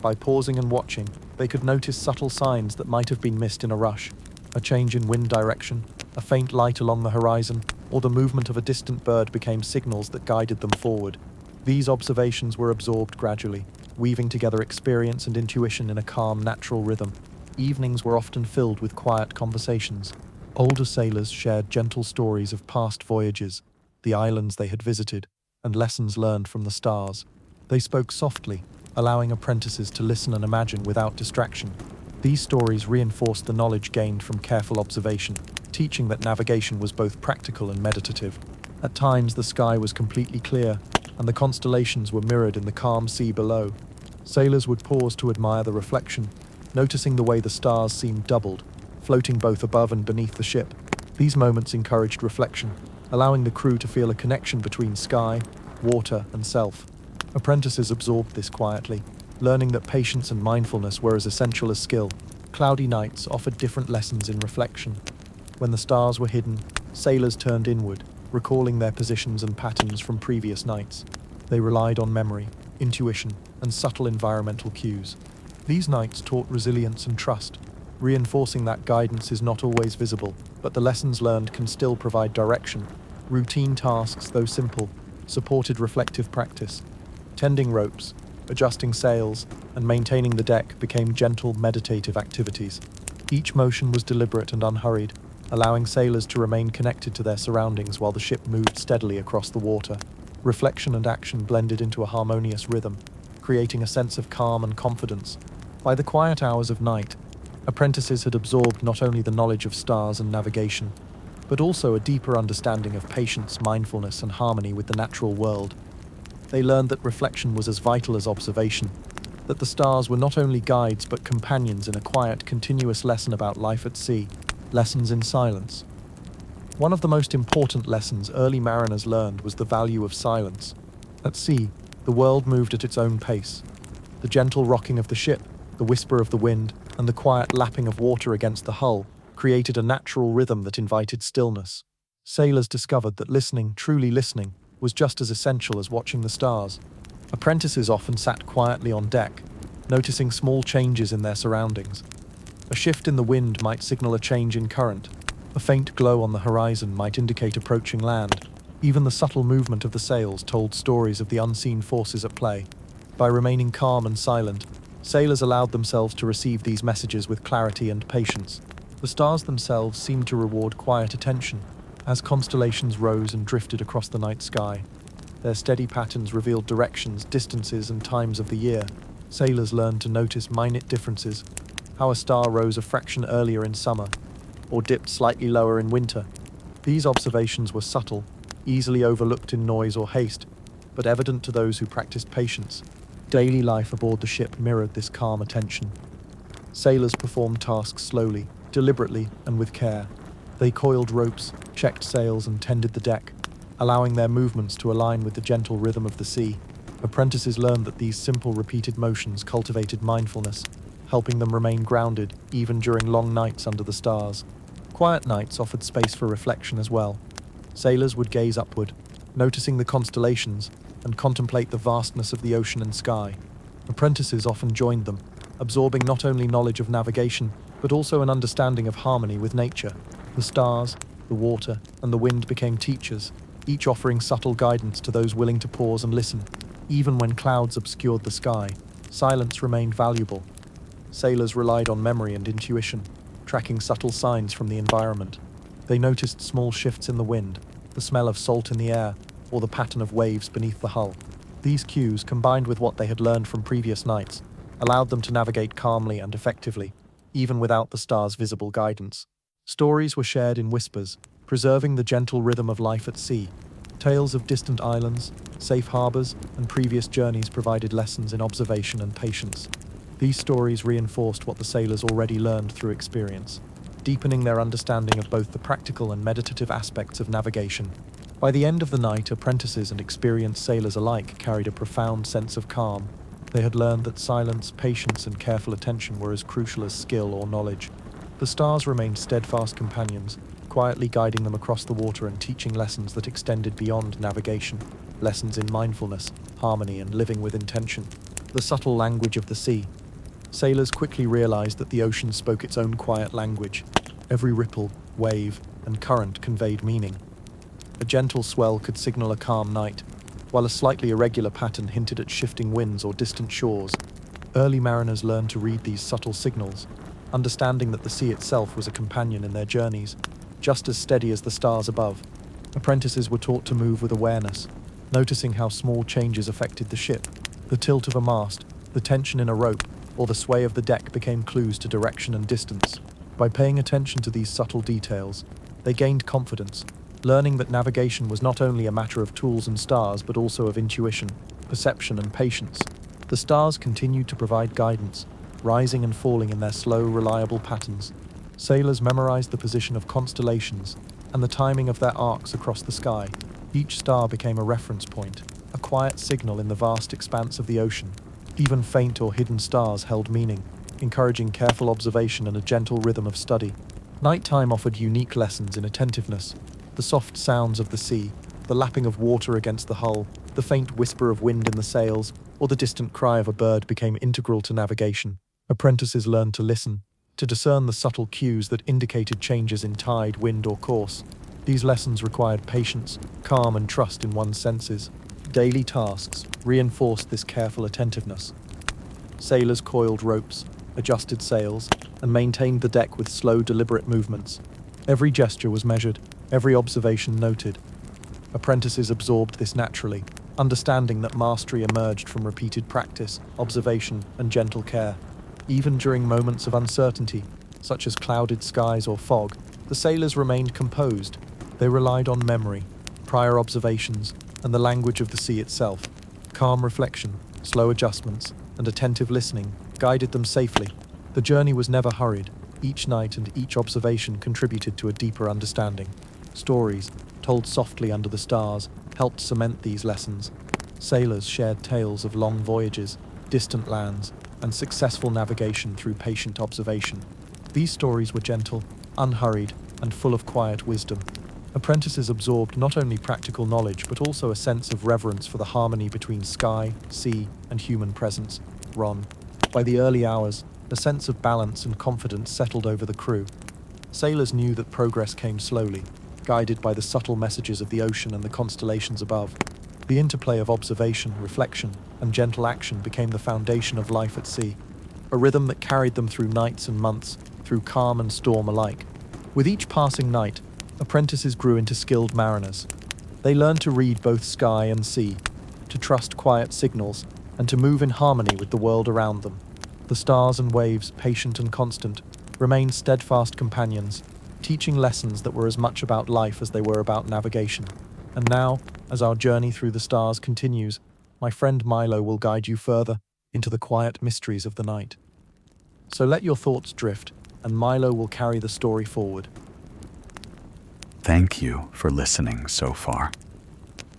Speaker 1: By pausing and watching, they could notice subtle signs that might have been missed in a rush. A change in wind direction, a faint light along the horizon, or the movement of a distant bird became signals that guided them forward. These observations were absorbed gradually, weaving together experience and intuition in a calm, natural rhythm. Evenings were often filled with quiet conversations. Older sailors shared gentle stories of past voyages, the islands they had visited, and lessons learned from the stars. They spoke softly, allowing apprentices to listen and imagine without distraction. These stories reinforced the knowledge gained from careful observation, teaching that navigation was both practical and meditative. At times, the sky was completely clear, and the constellations were mirrored in the calm sea below. Sailors would pause to admire the reflection, noticing the way the stars seemed doubled, floating both above and beneath the ship. These moments encouraged reflection, allowing the crew to feel a connection between sky, water, and self. Apprentices absorbed this quietly, learning that patience and mindfulness were as essential as skill. Cloudy nights offered different lessons in reflection. When the stars were hidden, sailors turned inward, recalling their positions and patterns from previous nights. They relied on memory, intuition, and subtle environmental cues. These nights taught resilience and trust, reinforcing that guidance is not always visible, but the lessons learned can still provide direction. Routine tasks, though simple, supported reflective practice. Tending ropes, adjusting sails, and maintaining the deck became gentle, meditative activities. Each motion was deliberate and unhurried, allowing sailors to remain connected to their surroundings while the ship moved steadily across the water. Reflection and action blended into a harmonious rhythm, creating a sense of calm and confidence. By the quiet hours of night, apprentices had absorbed not only the knowledge of stars and navigation, but also a deeper understanding of patience, mindfulness, and harmony with the natural world. They learned that reflection was as vital as observation, that the stars were not only guides but companions in a quiet, continuous lesson about life at sea, lessons in silence. One of the most important lessons early mariners learned was the value of silence. At sea, the world moved at its own pace. The gentle rocking of the ship, the whisper of the wind, and the quiet lapping of water against the hull created a natural rhythm that invited stillness. Sailors discovered that listening, truly listening, was just as essential as watching the stars. Apprentices often sat quietly on deck, noticing small changes in their surroundings. A shift in the wind might signal a change in current. A faint glow on the horizon might indicate approaching land. Even the subtle movement of the sails told stories of the unseen forces at play. By remaining calm and silent, sailors allowed themselves to receive these messages with clarity and patience. The stars themselves seemed to reward quiet attention as constellations rose and drifted across the night sky. Their steady patterns revealed directions, distances, and times of the year. Sailors learned to notice minute differences, how a star rose a fraction earlier in summer, or dipped slightly lower in winter. These observations were subtle, easily overlooked in noise or haste, but evident to those who practiced patience. Daily life aboard the ship mirrored this calm attention. Sailors performed tasks slowly, deliberately, and with care. They coiled ropes, checked sails, and tended the deck, allowing their movements to align with the gentle rhythm of the sea. Apprentices learned that these simple, repeated motions cultivated mindfulness, helping them remain grounded even during long nights under the stars. Quiet nights offered space for reflection as well. Sailors would gaze upward, noticing the constellations, and contemplate the vastness of the ocean and sky. Apprentices often joined them, absorbing not only knowledge of navigation, but also an understanding of harmony with nature. The stars, the water, and the wind became teachers, each offering subtle guidance to those willing to pause and listen. Even when clouds obscured the sky, silence remained valuable. Sailors relied on memory and intuition, tracking subtle signs from the environment. They noticed small shifts in the wind, the smell of salt in the air, or the pattern of waves beneath the hull. These cues, combined with what they had learned from previous nights, allowed them to navigate calmly and effectively, even without the stars' visible guidance. Stories were shared in whispers, preserving the gentle rhythm of life at sea. Tales of distant islands, safe harbors, and previous journeys provided lessons in observation and patience. These stories reinforced what the sailors already learned through experience, deepening their understanding of both the practical and meditative aspects of navigation. By the end of the night, apprentices and experienced sailors alike carried a profound sense of calm. They had learned that silence, patience, and careful attention were as crucial as skill or knowledge. The stars remained steadfast companions, quietly guiding them across the water and teaching lessons that extended beyond navigation, lessons in mindfulness, harmony, and living with intention. The subtle language of the sea. Sailors quickly realized that the ocean spoke its own quiet language. Every ripple, wave, and current conveyed meaning. A gentle swell could signal a calm night, while a slightly irregular pattern hinted at shifting winds or distant shores. Early mariners learned to read these subtle signals, understanding that the sea itself was a companion in their journeys, just as steady as the stars above. Apprentices were taught to move with awareness, noticing how small changes affected the ship. The tilt of a mast, the tension in a rope, or the sway of the deck became clues to direction and distance. By paying attention to these subtle details, they gained confidence, learning that navigation was not only a matter of tools and stars, but also of intuition, perception, and patience. The stars continued to provide guidance, rising and falling in their slow, reliable patterns. Sailors memorized the position of constellations and the timing of their arcs across the sky. Each star became a reference point, a quiet signal in the vast expanse of the ocean. Even faint or hidden stars held meaning, encouraging careful observation and a gentle rhythm of study. Nighttime offered unique lessons in attentiveness. The soft sounds of the sea, the lapping of water against the hull, the faint whisper of wind in the sails, or the distant cry of a bird became integral to navigation. Apprentices learned to listen, to discern the subtle cues that indicated changes in tide, wind, or course. These lessons required patience, calm, and trust in one's senses. Daily tasks reinforced this careful attentiveness. Sailors coiled ropes, adjusted sails, and maintained the deck with slow, deliberate movements. Every gesture was measured, every observation noted. Apprentices absorbed this naturally, understanding that mastery emerged from repeated practice, observation, and gentle care. Even during moments of uncertainty, such as clouded skies or fog, the sailors remained composed. They relied on memory, prior observations, and the language of the sea itself. Calm reflection, slow adjustments, and attentive listening guided them safely. The journey was never hurried. Each night and each observation contributed to a deeper understanding. Stories, told softly under the stars, helped cement these lessons. Sailors shared tales of long voyages, distant lands, and successful navigation through patient observation. These stories were gentle, unhurried, and full of quiet wisdom. Apprentices absorbed not only practical knowledge but also a sense of reverence for the harmony between sky, sea, and human presence. By the early hours, a sense of balance and confidence settled over the crew. Sailors knew that progress came slowly, guided by the subtle messages of the ocean and the constellations above. The interplay of observation, reflection, and gentle action became the foundation of life at sea, a rhythm that carried them through nights and months, through calm and storm alike. With each passing night, apprentices grew into skilled mariners. They learned to read both sky and sea, to trust quiet signals, and to move in harmony with the world around them. The stars and waves, patient and constant, remained steadfast companions, teaching lessons that were as much about life as they were about navigation. And now, As our journey through the stars continues, my friend Milo will guide you further into the quiet mysteries of the night. So let your thoughts drift, and Milo will carry the story forward.
Speaker 2: Thank you for listening so far.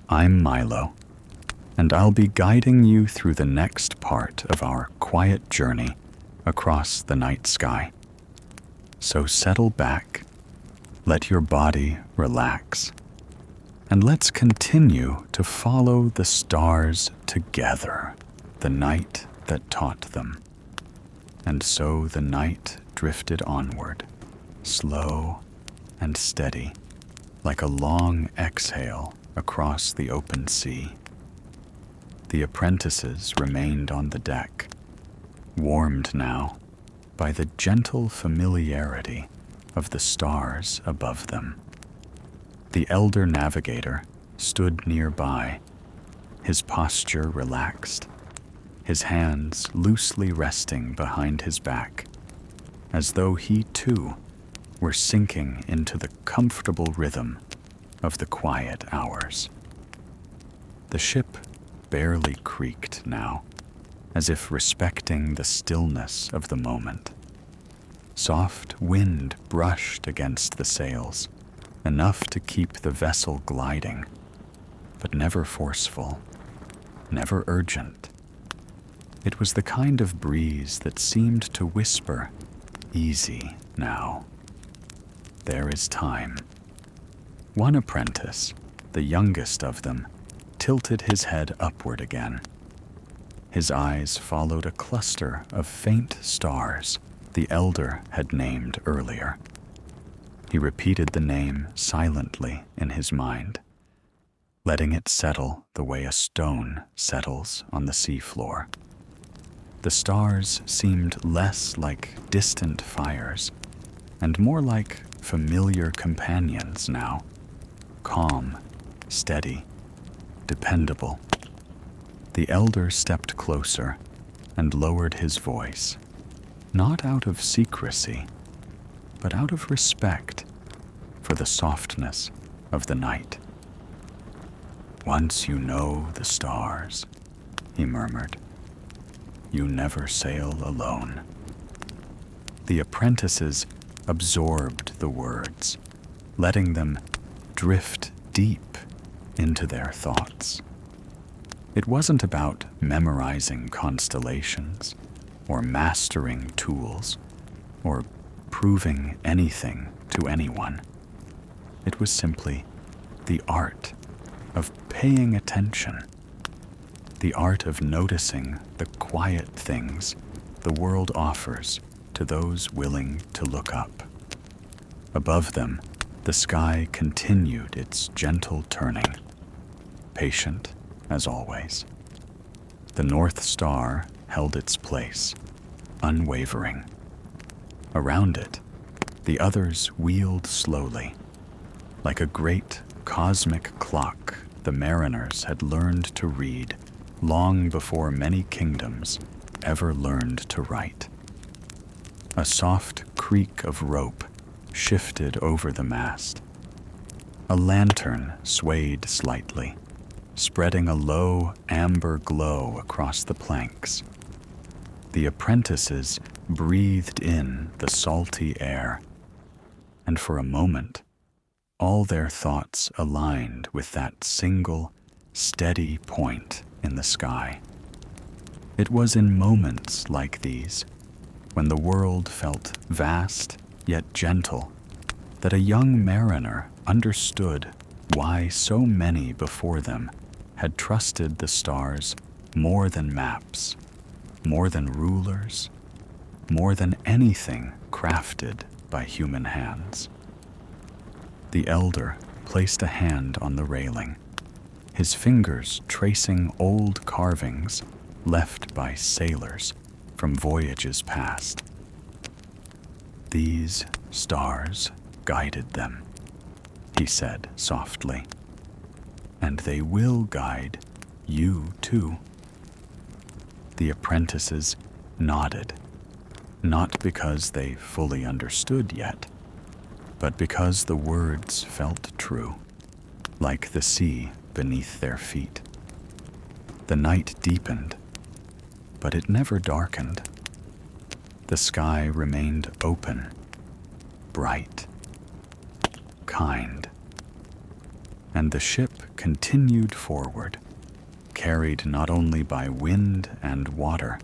Speaker 2: I'm Milo, and I'll be guiding you through the next part of our quiet journey across the night sky. So settle back, let your body relax, and let's continue to follow the stars together, the night that taught them. And so the night drifted onward, slow and steady, like a long exhale across the open sea. The apprentices remained on the deck, warmed now by the gentle familiarity of the stars above them. The elder navigator stood nearby, his posture relaxed, his hands loosely resting behind his back, as though he too were sinking into the comfortable rhythm of the quiet hours. The ship barely creaked now, as if respecting the stillness of the moment. Soft wind brushed against the sails, enough to keep the vessel gliding, but never forceful, never urgent. It was the kind of breeze that seemed to whisper, "Easy now. There is time." One apprentice, the youngest of them, tilted his head upward again. His eyes followed a cluster of faint stars the elder had named earlier. He repeated the name silently in his mind, letting it settle the way a stone settles on the seafloor. The stars seemed less like distant fires and more like familiar companions now, calm, steady, dependable. The elder stepped closer and lowered his voice, not out of secrecy, but out of respect for the softness of the night. "Once you know the stars," he murmured, "you never sail alone." The apprentices absorbed the words, letting them drift deep into their thoughts. It wasn't about memorizing constellations, or mastering tools, or proving anything to anyone. It was simply the art of paying attention, the art of noticing the quiet things the world offers to those willing to look up. Above them, the sky continued its gentle turning, patient as always. The North Star held its place, unwavering. Around it, the others wheeled slowly, like a great cosmic clock the mariners had learned to read long before many kingdoms ever learned to write. A soft creak of rope shifted over the mast. A lantern swayed slightly, spreading a low amber glow across the planks. The apprentices breathed in the salty air, and for a moment, all their thoughts aligned with that single, steady point in the sky. It was in moments like these, when the world felt vast yet gentle, that a young mariner understood why so many before them had trusted the stars more than maps, more than rulers, more than anything crafted by human hands. The elder placed a hand on the railing, his fingers tracing old carvings left by sailors from voyages past. "These stars guided them," he said softly, "and they will guide you too." The apprentices nodded, not because they fully understood yet, but because the words felt true, like the sea beneath their feet. The night deepened, but it never darkened. The sky remained open, bright, kind, and the ship continued forward, carried not only by wind and water,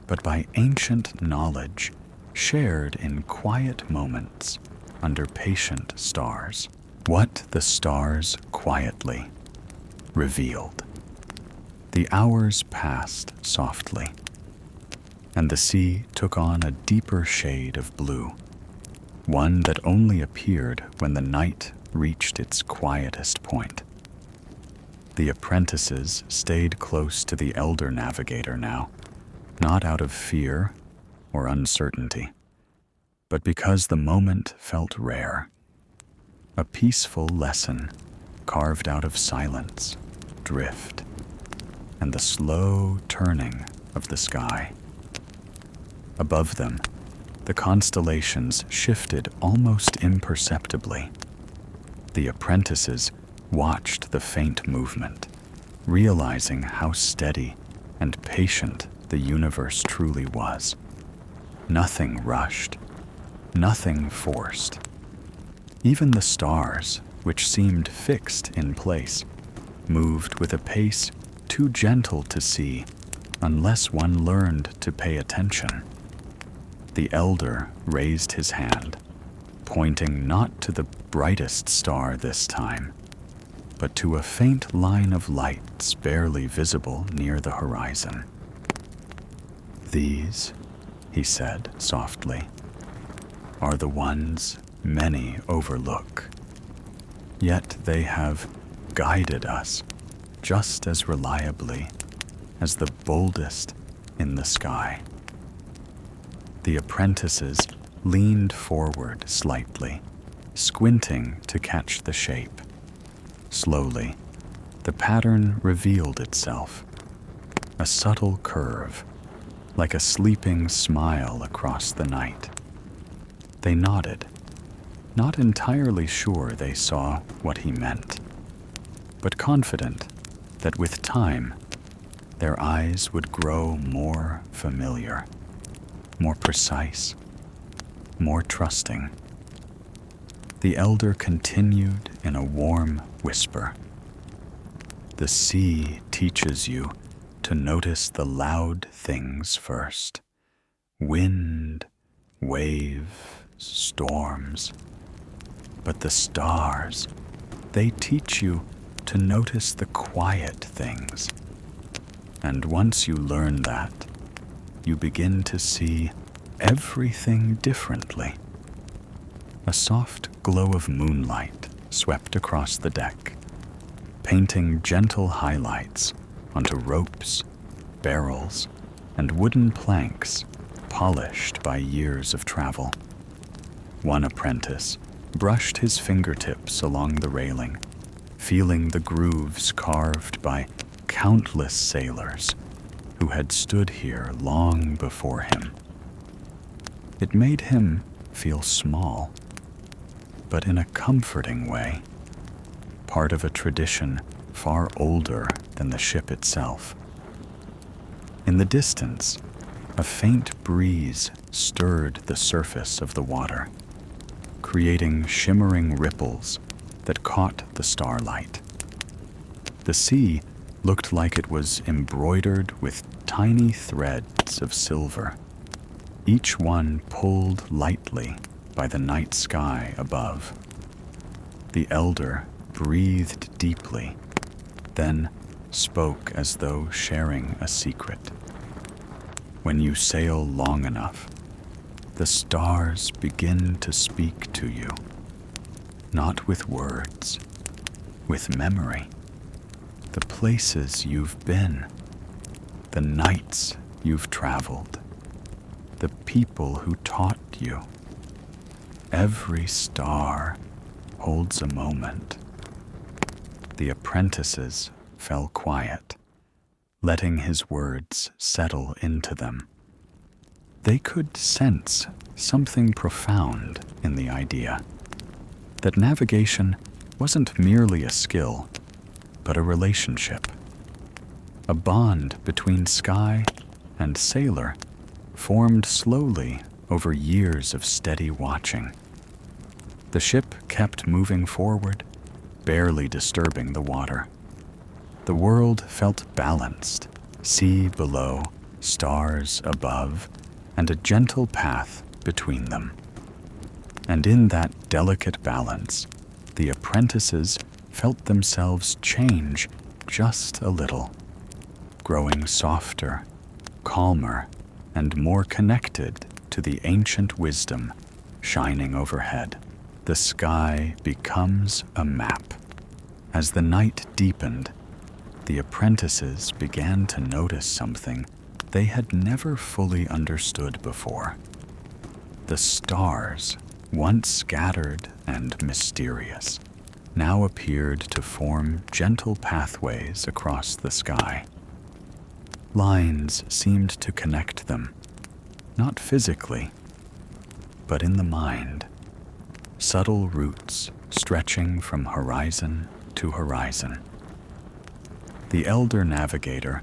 Speaker 2: but by ancient knowledge shared in quiet moments under patient stars. What the stars quietly revealed. The hours passed softly, and the sea took on a deeper shade of blue, one that only appeared when the night reached its quietest point. The apprentices stayed close to the elder navigator now, not out of fear or uncertainty, but because the moment felt rare. A peaceful lesson carved out of silence, drift, and the slow turning of the sky. Above them, the constellations shifted almost imperceptibly. The apprentices watched the faint movement, realizing how steady and patient the universe truly was. Nothing rushed, nothing forced. Even the stars, which seemed fixed in place, moved with a pace too gentle to see unless one learned to pay attention. The elder raised his hand, pointing not to the brightest star this time, but to a faint line of lights barely visible near the horizon. "These," he said softly, "are the ones many overlook. Yet they have guided us just as reliably as the boldest in the sky." The apprentices leaned forward slightly, squinting to catch the shape. Slowly, the pattern revealed itself, a subtle curve, like a sleeping smile across the night. They nodded, not entirely sure they saw what he meant, but confident that with time, their eyes would grow more familiar, more precise, more trusting. The elder continued in a warm whisper. "The sea teaches you to notice the loud things first. Wind, wave, storms. But the stars, they teach you to notice the quiet things. And once you learn that, you begin to see everything differently." A soft glow of moonlight swept across the deck, painting gentle highlights onto ropes, barrels, and wooden planks polished by years of travel. One apprentice brushed his fingertips along the railing, feeling the grooves carved by countless sailors who had stood here long before him. It made him feel small, but in a comforting way, part of a tradition far older than the ship itself. In the distance, a faint breeze stirred the surface of the water, creating shimmering ripples that caught the starlight. The sea looked like it was embroidered with tiny threads of silver, each one pulled lightly by the night sky above. The elder breathed deeply, then spoke as though sharing a secret. "When you sail long enough, the stars begin to speak to you, not with words, with memory. The places you've been, the nights you've traveled, the people who taught you. Every star holds a moment." The apprentices fell quiet, letting his words settle into them. They could sense something profound in the idea, that navigation wasn't merely a skill, but a relationship. A bond between sky and sailor formed slowly over years of steady watching. The ship kept moving forward, barely disturbing the water. The world felt balanced, sea below, stars above, and a gentle path between them. And in that delicate balance, the apprentices felt themselves change just a little, growing softer, calmer, and more connected to the ancient wisdom shining overhead. The sky becomes a map. As the night deepened, the apprentices began to notice something they had never fully understood before. The stars, once scattered and mysterious, now appeared to form gentle pathways across the sky. Lines seemed to connect them, not physically, but in the mind. Subtle roots stretching from horizon to horizon. The elder navigator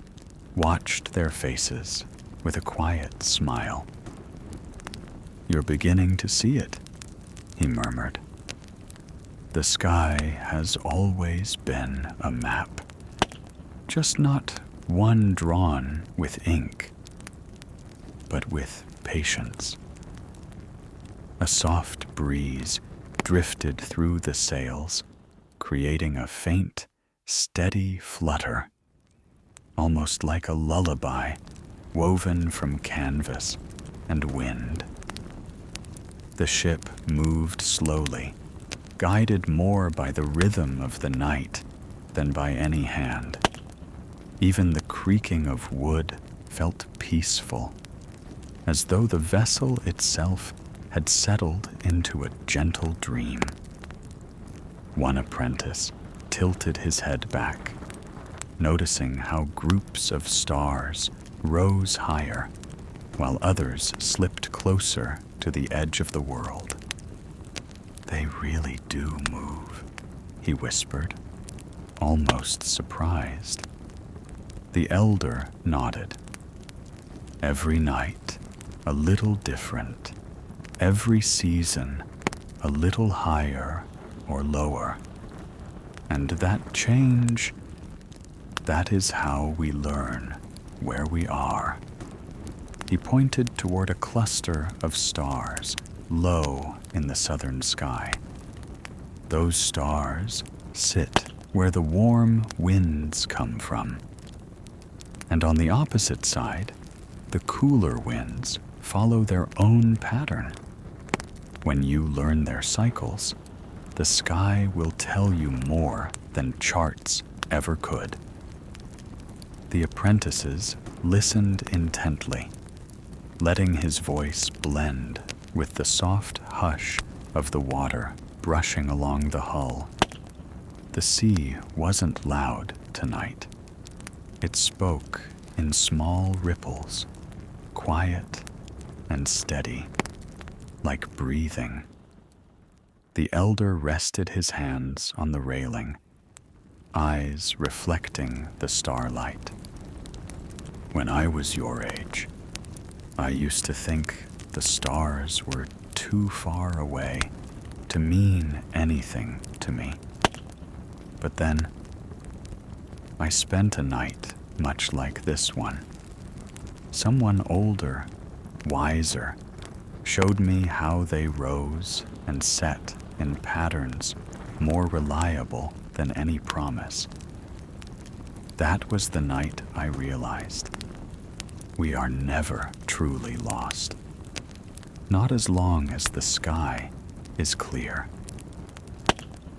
Speaker 2: watched their faces with a quiet smile. "You're beginning to see it," he murmured. "The sky has always been a map, just not one drawn with ink, but with patience." A soft breeze drifted through the sails, creating a faint, steady flutter, almost like a lullaby woven from canvas and wind. The ship moved slowly, guided more by the rhythm of the night than by any hand. Even the creaking of wood felt peaceful, as though the vessel itself had settled into a gentle dream. One apprentice tilted his head back, noticing how groups of stars rose higher, while others slipped closer to the edge of the world. "They really do move," he whispered, almost surprised. The elder nodded. "Every night, a little different. Every season, a little higher or lower. And that change, that is how we learn where we are." He pointed toward a cluster of stars low in the southern sky. "Those stars sit where the warm winds come from. And on the opposite side, the cooler winds follow their own pattern. When you learn their cycles, the sky will tell you more than charts ever could." The apprentices listened intently, letting his voice blend with the soft hush of the water brushing along the hull. The sea wasn't loud tonight. It spoke in small ripples, quiet and steady, like breathing. The elder rested his hands on the railing, eyes reflecting the starlight. "When I was your age, I used to think the stars were too far away to mean anything to me. But then, I spent a night much like this one. Someone older, wiser, showed me how they rose and set in patterns more reliable than any promise. That was the night I realized we are never truly lost, not as long as the sky is clear."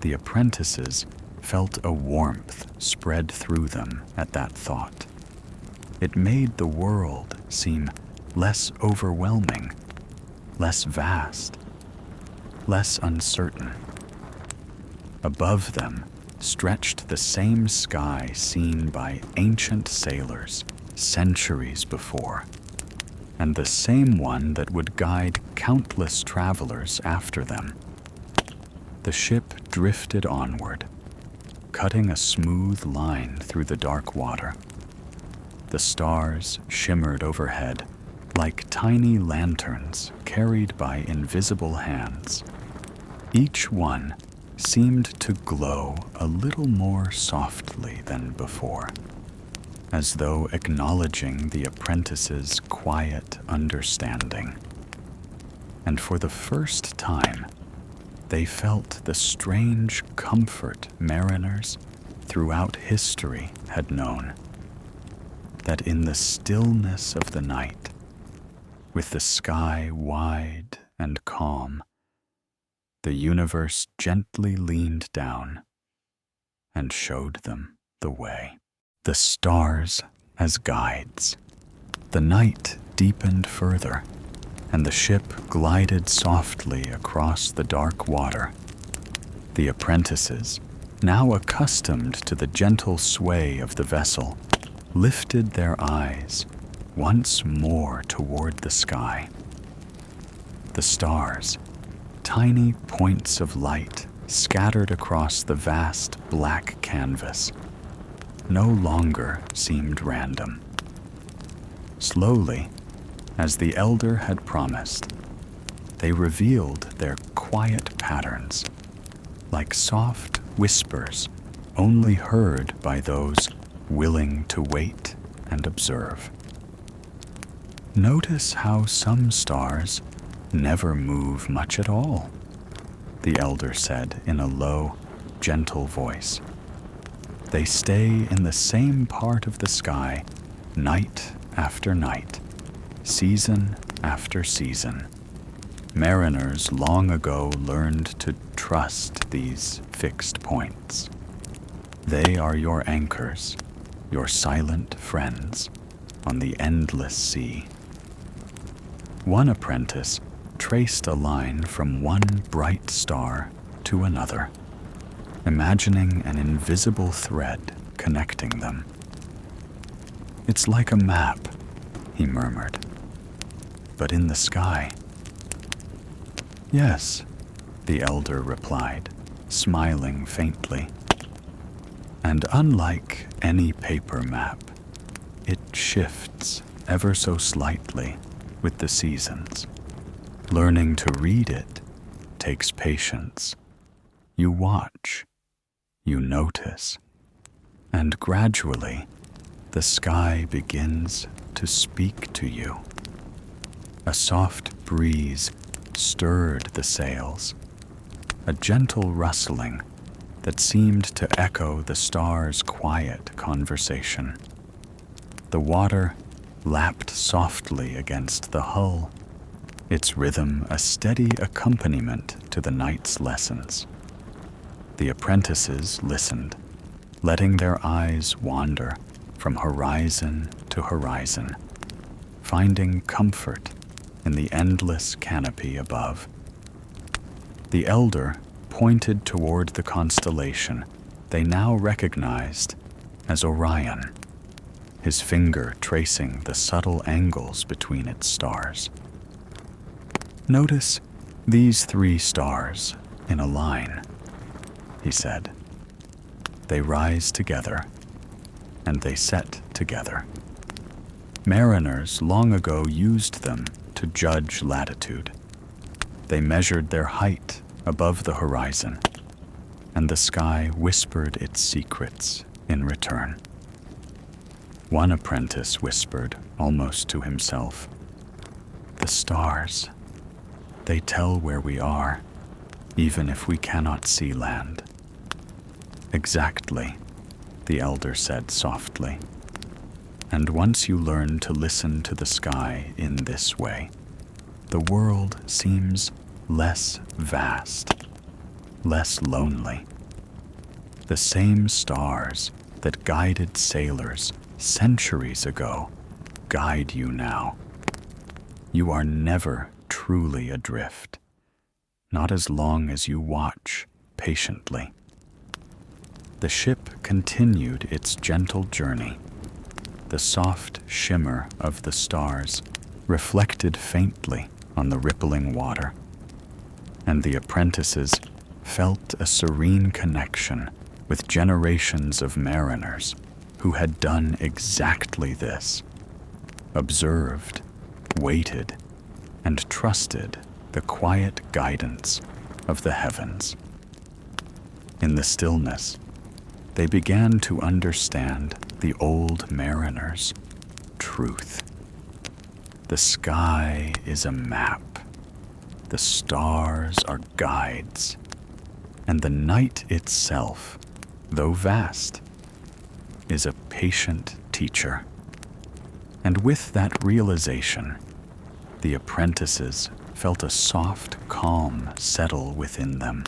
Speaker 2: The apprentices felt a warmth spread through them at that thought. It made the world seem less overwhelming, less vast, less uncertain. Above them stretched the same sky seen by ancient sailors centuries before, and the same one that would guide countless travelers after them. The ship drifted onward, cutting a smooth line through the dark water. The stars shimmered overhead like tiny lanterns carried by invisible hands. Each one seemed to glow a little more softly than before, as though acknowledging the apprentice's quiet understanding. And for the first time, they felt the strange comfort mariners throughout history had known, that in the stillness of the night, with the sky wide and calm, the universe gently leaned down and showed them the way. The stars as guides. The night deepened further, and the ship glided softly across the dark water. The apprentices, now accustomed to the gentle sway of the vessel, lifted their eyes once more toward the sky. The stars, tiny points of light scattered across the vast black canvas, no longer seemed random. Slowly, as the elder had promised, they revealed their quiet patterns, like soft whispers only heard by those willing to wait and observe. Notice how some stars never move much at all, the elder said in a low, gentle voice. They stay in the same part of the sky night after night, season after season. Mariners long ago learned to trust these fixed points. They are your anchors, your silent friends on the endless sea. One apprentice traced a line from one bright star to another, imagining an invisible thread connecting them. It's like a map, he murmured. But in the sky? Yes, the elder replied, smiling faintly. And unlike any paper map, it shifts ever so slightly with the seasons. Learning to read it takes patience. You watch, you notice, and gradually the sky begins to speak to you. A soft breeze stirred the sails, a gentle rustling that seemed to echo the stars' quiet conversation. The water lapped softly against the hull, its rhythm a steady accompaniment to the night's lessons. The apprentices listened, letting their eyes wander from horizon to horizon, finding comfort in the endless canopy above. The elder pointed toward the constellation they now recognized as Orion, his finger tracing the subtle angles between its stars. Notice these 3 stars in a line, he said. They rise together, and they set together. Mariners long ago used them to judge latitude. They measured their height above the horizon, and the sky whispered its secrets in return. One apprentice whispered, almost to himself, "The stars, they tell where we are, even if we cannot see land." Exactly, the elder said softly. And once you learn to listen to the sky in this way, the world seems less vast, less lonely. The same stars that guided sailors centuries ago guide you now. You are never truly adrift, not as long as you watch patiently. The ship continued its gentle journey. The soft shimmer of the stars reflected faintly on the rippling water, and the apprentices felt a serene connection with generations of mariners who had done exactly this, observed, waited, and trusted the quiet guidance of the heavens. In the stillness, they began to understand the old mariners' truth. The sky is a map, the stars are guides, and the night itself, though vast, is a patient teacher. And with that realization, the apprentices felt a soft calm settle within them,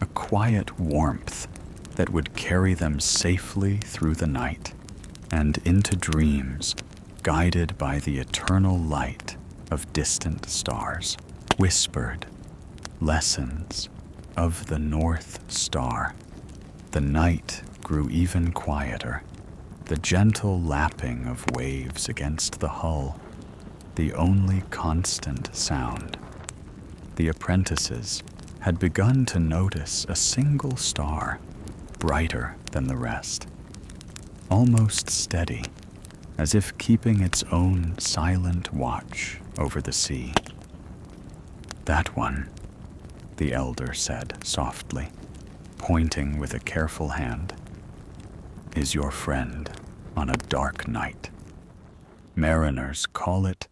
Speaker 2: a quiet warmth that would carry them safely through the night and into dreams guided by the eternal light of distant stars. Whispered lessons of the North Star. The night grew even quieter, the gentle lapping of waves against the hull, the only constant sound. The apprentices had begun to notice a single star, brighter than the rest, almost steady, as if keeping its own silent watch over the sea. "That one," the elder said softly, pointing with a careful hand, "is your friend on a dark night. Mariners call it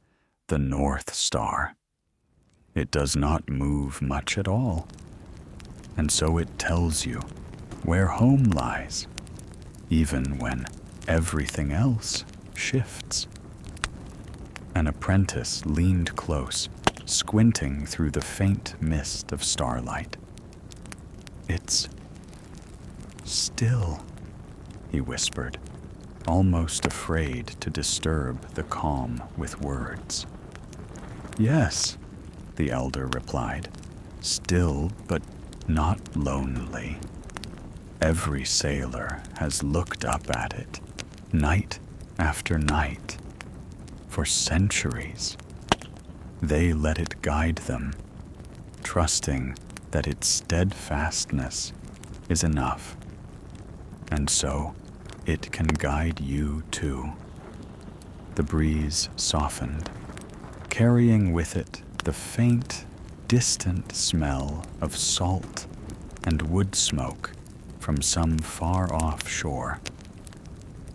Speaker 2: the North Star. It does not move much at all, and so it tells you where home lies, even when everything else shifts." An apprentice leaned close, squinting through the faint mist of starlight. "It's still," he whispered, almost afraid to disturb the calm with words. "Yes," the elder replied, "still but not lonely. Every sailor has looked up at it, night after night, for centuries. They let it guide them, trusting that its steadfastness is enough. And so it can guide you too." The breeze softened, carrying with it the faint, distant smell of salt and wood smoke from some far-off shore.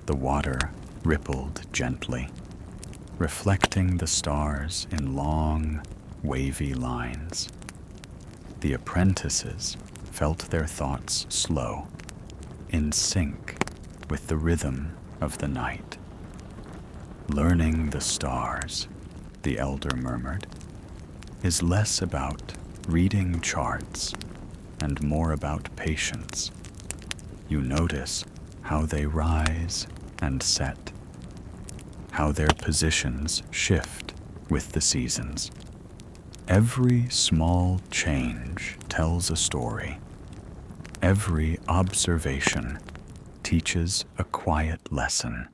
Speaker 2: The water rippled gently, reflecting the stars in long, wavy lines. The apprentices felt their thoughts slow, in sync with the rhythm of the night. "Learning the stars," the elder murmured, "is less about reading charts and more about patience. You notice how they rise and set, how their positions shift with the seasons. Every small change tells a story. Every observation teaches a quiet lesson."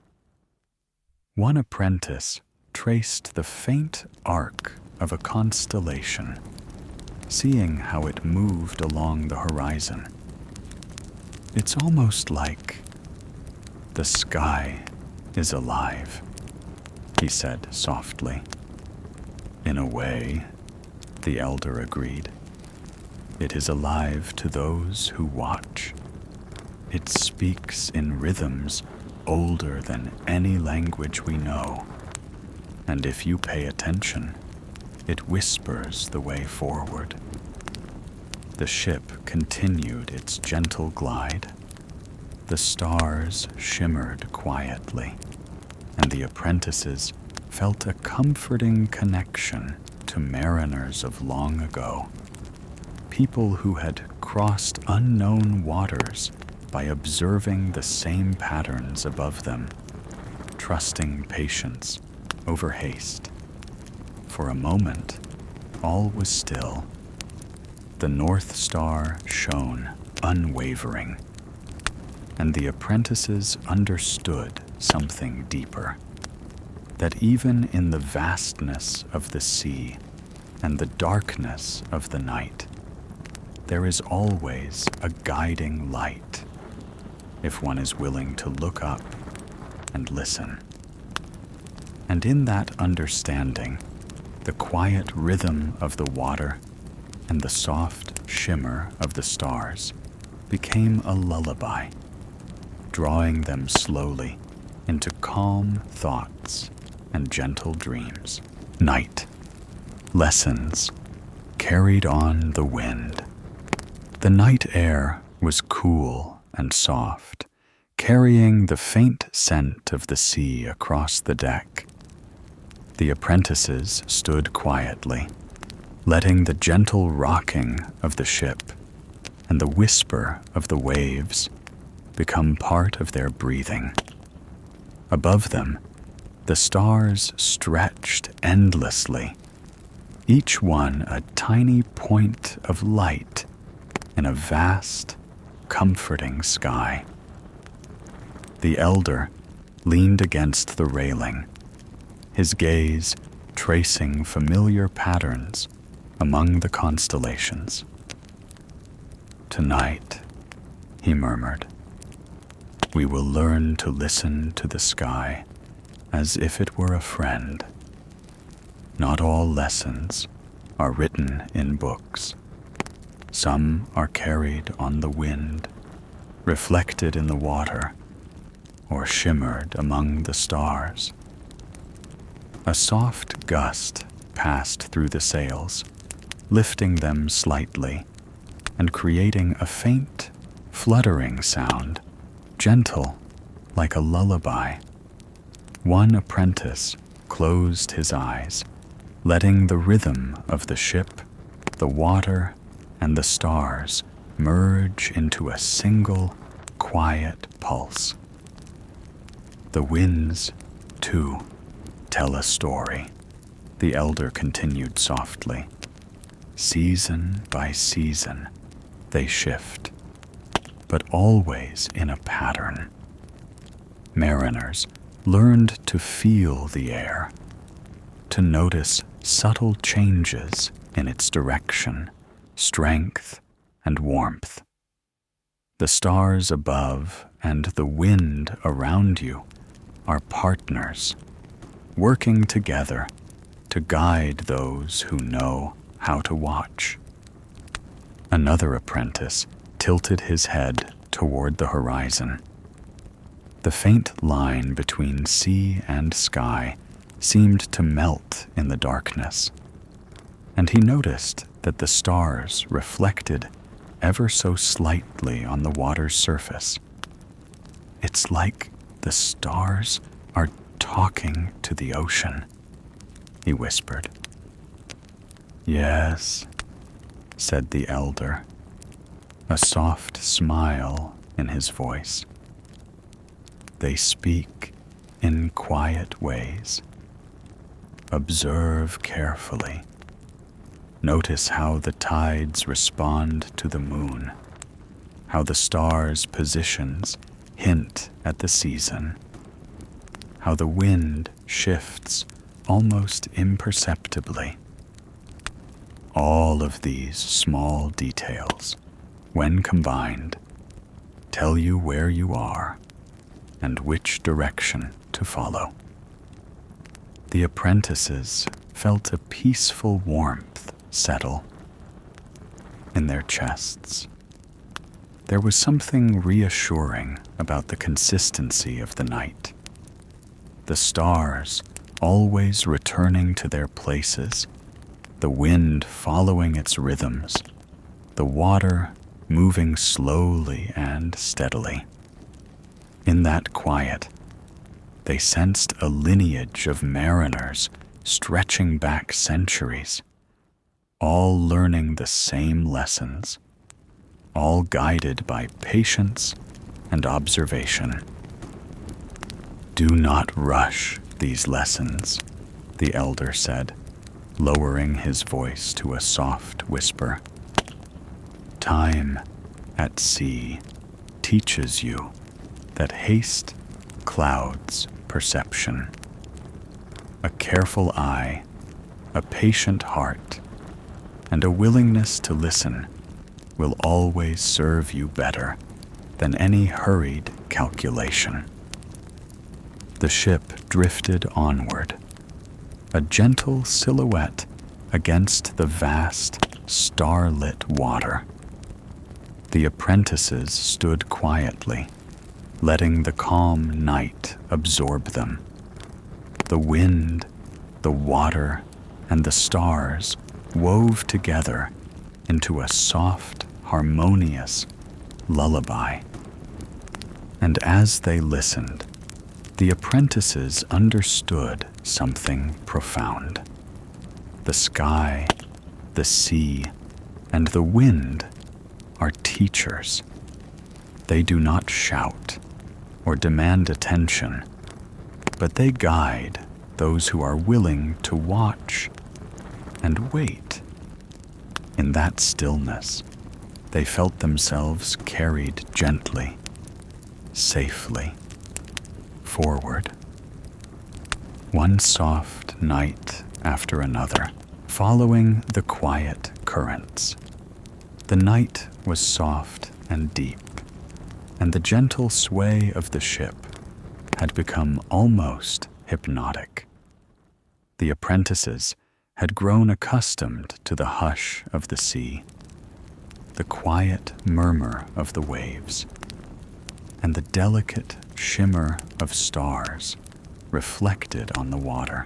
Speaker 2: One apprentice traced the faint arc of a constellation, seeing how it moved along the horizon. "It's almost like the sky is alive," he said softly. "In a way," the elder agreed. "It is alive to those who watch. It speaks in rhythms older than any language we know, and if you pay attention, it whispers the way forward." The ship continued its gentle glide. The stars shimmered quietly, and the apprentices felt a comforting connection to mariners of long ago, people who had crossed unknown waters by observing the same patterns above them, trusting patience over haste. For a moment, all was still. The North Star shone unwavering, and the apprentices understood something deeper, that even in the vastness of the sea and the darkness of the night, there is always a guiding light if one is willing to look up and listen. And in that understanding, the quiet rhythm of the water and the soft shimmer of the stars became a lullaby, drawing them slowly into calm thoughts and gentle dreams. Night. Lessons carried on the wind. The night air was cool and soft, carrying the faint scent of the sea across the deck. The apprentices stood quietly, letting the gentle rocking of the ship and the whisper of the waves become part of their breathing. Above them, the stars stretched endlessly, each one a tiny point of light in a vast, comforting sky. The elder leaned against the railing, his gaze tracing familiar patterns among the constellations. "Tonight," he murmured, "we will learn to listen to the sky as if it were a friend. Not all lessons are written in books. Some are carried on the wind, reflected in the water, or shimmered among the stars." A soft gust passed through the sails, lifting them slightly and creating a faint, fluttering sound, gentle like a lullaby. One apprentice closed his eyes, letting the rhythm of the ship, the water, and the stars merge into a single, quiet pulse. "The winds, too, tell a story," the elder continued softly. "Season by season, they shift, but always in a pattern. Mariners learned to feel the air, to notice subtle changes in its direction, strength, and warmth. The stars above and the wind around you are partners, working together to guide those who know how to watch." Another apprentice tilted his head toward the horizon. The faint line between sea and sky seemed to melt in the darkness, and he noticed that the stars reflected ever so slightly on the water's surface. "It's like the stars are talking to the ocean," he whispered. "Yes," said the elder, a soft smile in his voice. "They speak in quiet ways. Observe carefully. Notice how the tides respond to the moon, how the stars' positions hint at the season, how the wind shifts almost imperceptibly. All of these small details, when combined, tell you where you are and which direction to follow." The apprentices felt a peaceful warmth settle in their chests. There was something reassuring about the consistency of the night. The stars always returning to their places, the wind following its rhythms, the water moving slowly and steadily. In that quiet, they sensed a lineage of mariners stretching back centuries, all learning the same lessons, all guided by patience and observation. "Do not rush these lessons," the elder said, lowering his voice to a soft whisper. "Time at sea teaches you that haste clouds perception. A careful eye, a patient heart, and a willingness to listen will always serve you better than any hurried calculation. The ship drifted onward, a gentle silhouette against the vast, starlit water. The apprentices stood quietly, letting the calm night absorb them. The wind, the water, and the stars wove together into a soft, harmonious lullaby. And as they listened, the apprentices understood something profound. The sky, the sea, and the wind are teachers. They do not shout or demand attention, but they guide those who are willing to watch and wait. In that stillness, they felt themselves carried gently, safely, forward. One soft night after another, following the quiet currents. The night was soft and deep, and the gentle sway of the ship had become almost hypnotic. The apprentices had grown accustomed to the hush of the sea, the quiet murmur of the waves, and the delicate shimmer of stars reflected on the water.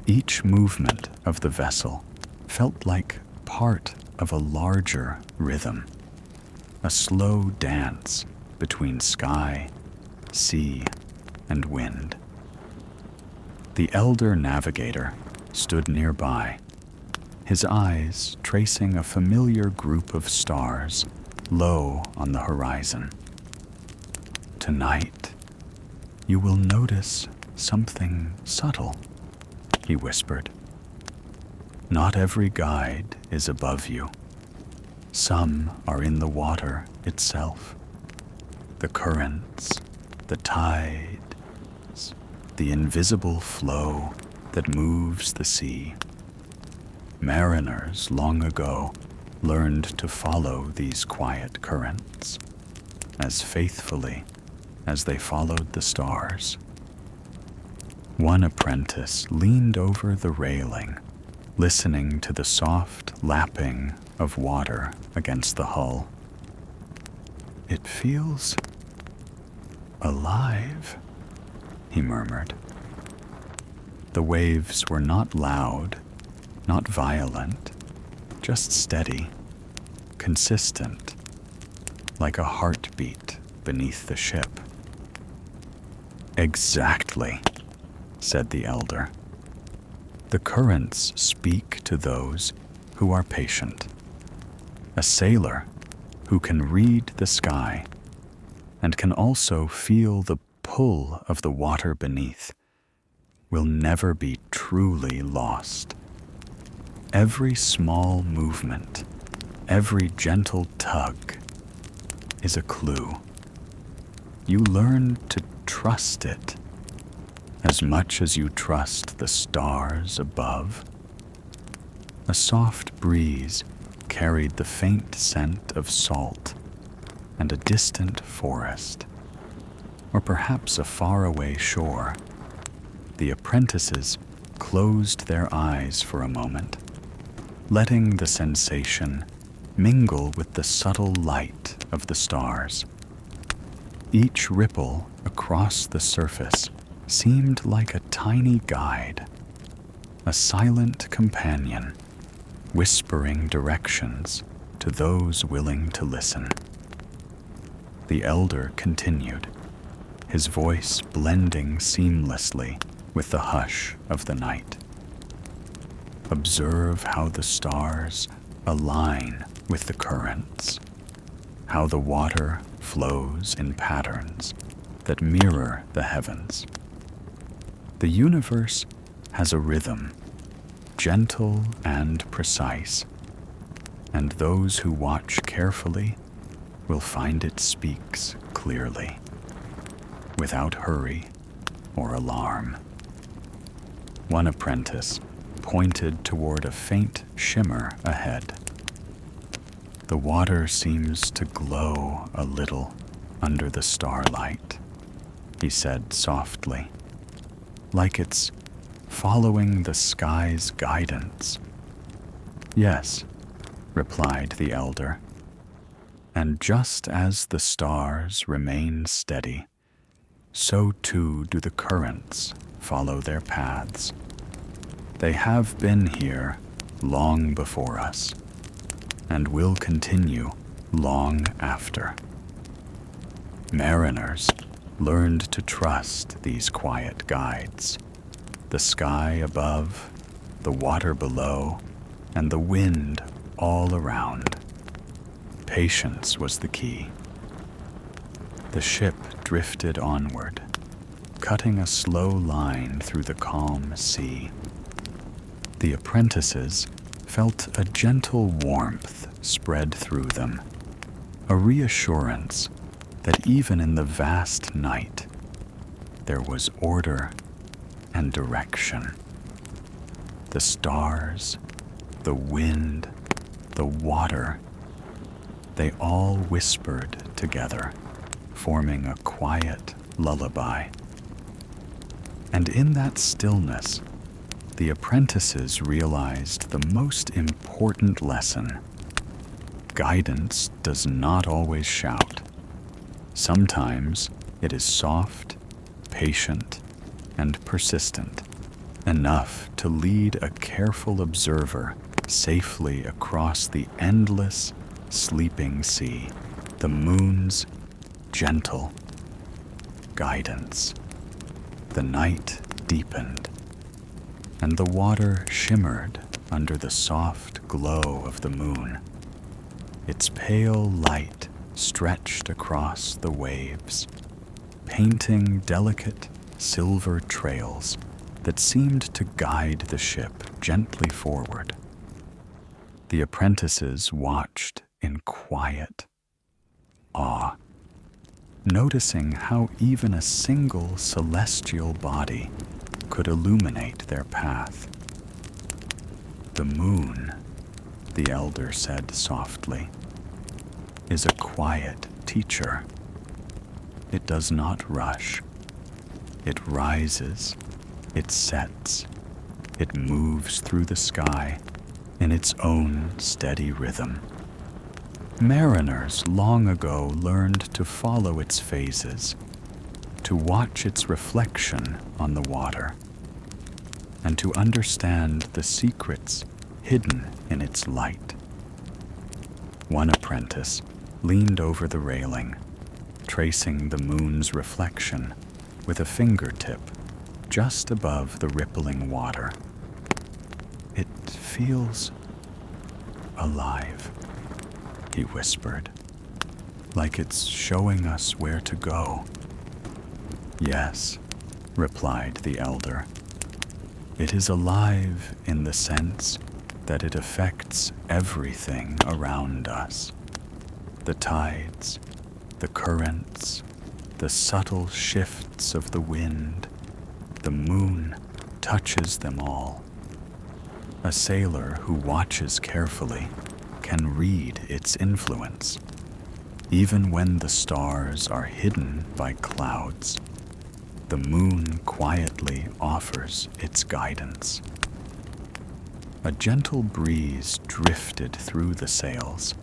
Speaker 2: Each movement of the vessel felt like part of a larger rhythm, a slow dance between sky, sea, and wind. The elder navigator stood nearby, his eyes tracing a familiar group of stars low on the horizon. "Tonight, you will notice something subtle," he whispered. "Not every guide is above you. Some are in the water itself. The currents, the tides, the invisible flow that moves the sea. Mariners long ago learned to follow these quiet currents as faithfully as they followed the stars." One apprentice leaned over the railing, listening to the soft lapping of water against the hull. "It feels alive," he murmured. The waves were not loud, not violent, just steady, consistent, like a heartbeat beneath the ship. "Exactly," said the elder. "The currents speak to those who are patient. A sailor who can read the sky and can also feel the pull of the water beneath will never be truly lost. Every small movement, every gentle tug is a clue. You learn to trust it as much as you trust the stars above." A soft breeze carried the faint scent of salt and a distant forest, or perhaps a faraway shore. The apprentices closed their eyes for a moment, letting the sensation mingle with the subtle light of the stars. Each ripple across the surface seemed like a tiny guide, a silent companion, whispering directions to those willing to listen. The elder continued, his voice blending seamlessly with the hush of the night. "Observe how the stars align with the currents, how the water flows in patterns that mirror the heavens. The universe has a rhythm, gentle and precise, and those who watch carefully will find it speaks clearly, without hurry or alarm." One apprentice pointed toward a faint shimmer ahead. The water seems to glow a little under the starlight, he said softly, like it's following the sky's guidance. Yes, replied the elder, and just as the stars remain steady, so too do the currents follow their paths. They have been here long before us, and will continue long after. Mariners learned to trust these quiet guides, the sky above, the water below, and the wind all around. Patience was the key. The ship drifted onward, cutting a slow line through the calm sea. The apprentices felt a gentle warmth spread through them, a reassurance that even in the vast night, there was order and direction. The stars, the wind, the water, they all whispered together, forming a quiet lullaby. And in that stillness, the apprentices realized the most important lesson. Guidance does not always shout. Sometimes it is soft, patient, and persistent, enough to lead a careful observer safely across the endless, sleeping sea, the moon's gentle guidance. The night deepened, and the water shimmered under the soft glow of the moon. Its pale light stretched across the waves, painting delicate silver trails that seemed to guide the ship gently forward. The apprentices watched in quiet awe, noticing how even a single celestial body could illuminate their path. The moon, the elder said softly, is a quiet teacher. It does not rush. It rises, it sets, it moves through the sky in its own steady rhythm. Mariners long ago learned to follow its phases, to watch its reflection on the water, and to understand the secrets hidden in its light. One apprentice leaned over the railing, tracing the moon's reflection with a fingertip just above the rippling water. It feels alive, he whispered, like it's showing us where to go. Yes, replied the elder. It is alive in the sense that it affects everything around us. The tides, the currents, the subtle shifts of the wind, the moon touches them all. A sailor who watches carefully can read its influence, even when the stars are hidden by clouds. The moon quietly offers its guidance. A gentle breeze drifted through the sails,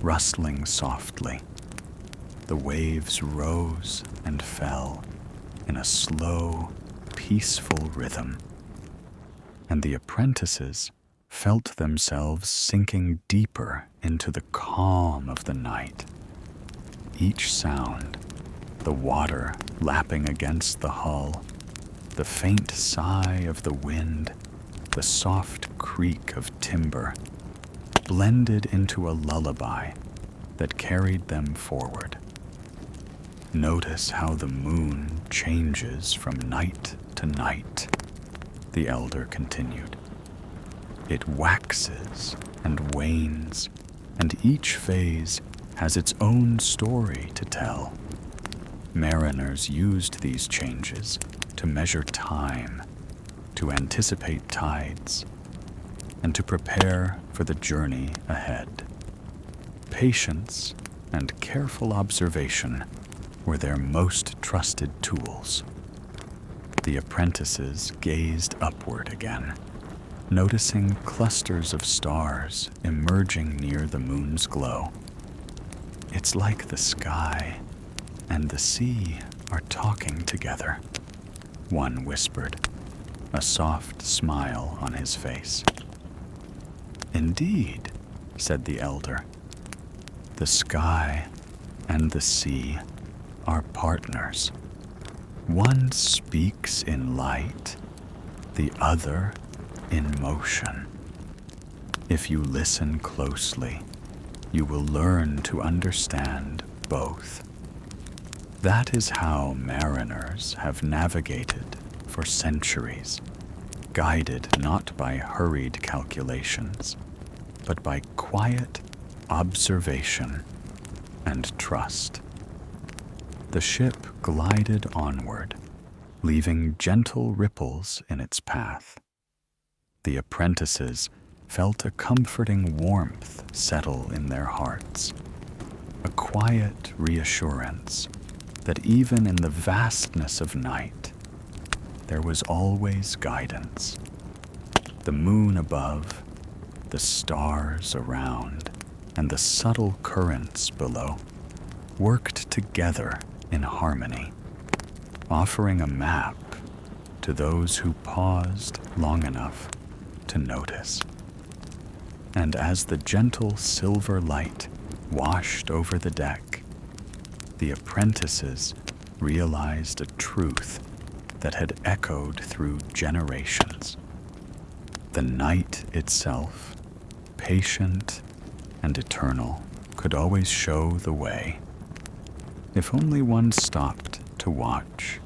Speaker 2: rustling softly. The waves rose and fell in a slow, peaceful rhythm, and the apprentices felt themselves sinking deeper into the calm of the night. Each sound, the water lapping against the hull, the faint sigh of the wind, the soft creak of timber, blended into a lullaby that carried them forward. Notice how the moon changes from night to night, the elder continued. It waxes and wanes, and each phase has its own story to tell. Mariners used these changes to measure time, to anticipate tides, and to prepare for the journey ahead. Patience and careful observation were their most trusted tools. The apprentices gazed upward again, noticing clusters of stars emerging near the moon's glow. "It's like the sky and the sea are talking together," one whispered, a soft smile on his face. "Indeed," said the elder, "the sky and the sea are partners. One speaks in light, the other in motion. If you listen closely, you will learn to understand both. That is how mariners have navigated for centuries, guided not by hurried calculations, but by quiet observation and trust." The ship glided onward, leaving gentle ripples in its path. The apprentices felt a comforting warmth settle in their hearts, a quiet reassurance that even in the vastness of night, there was always guidance. The moon above, the stars around, and the subtle currents below worked together in harmony, offering a map to those who paused long enough to notice. And as the gentle silver light washed over the deck, the apprentices realized a truth that had echoed through generations. The night itself, patient and eternal, could always show the way, if only one stopped to watch,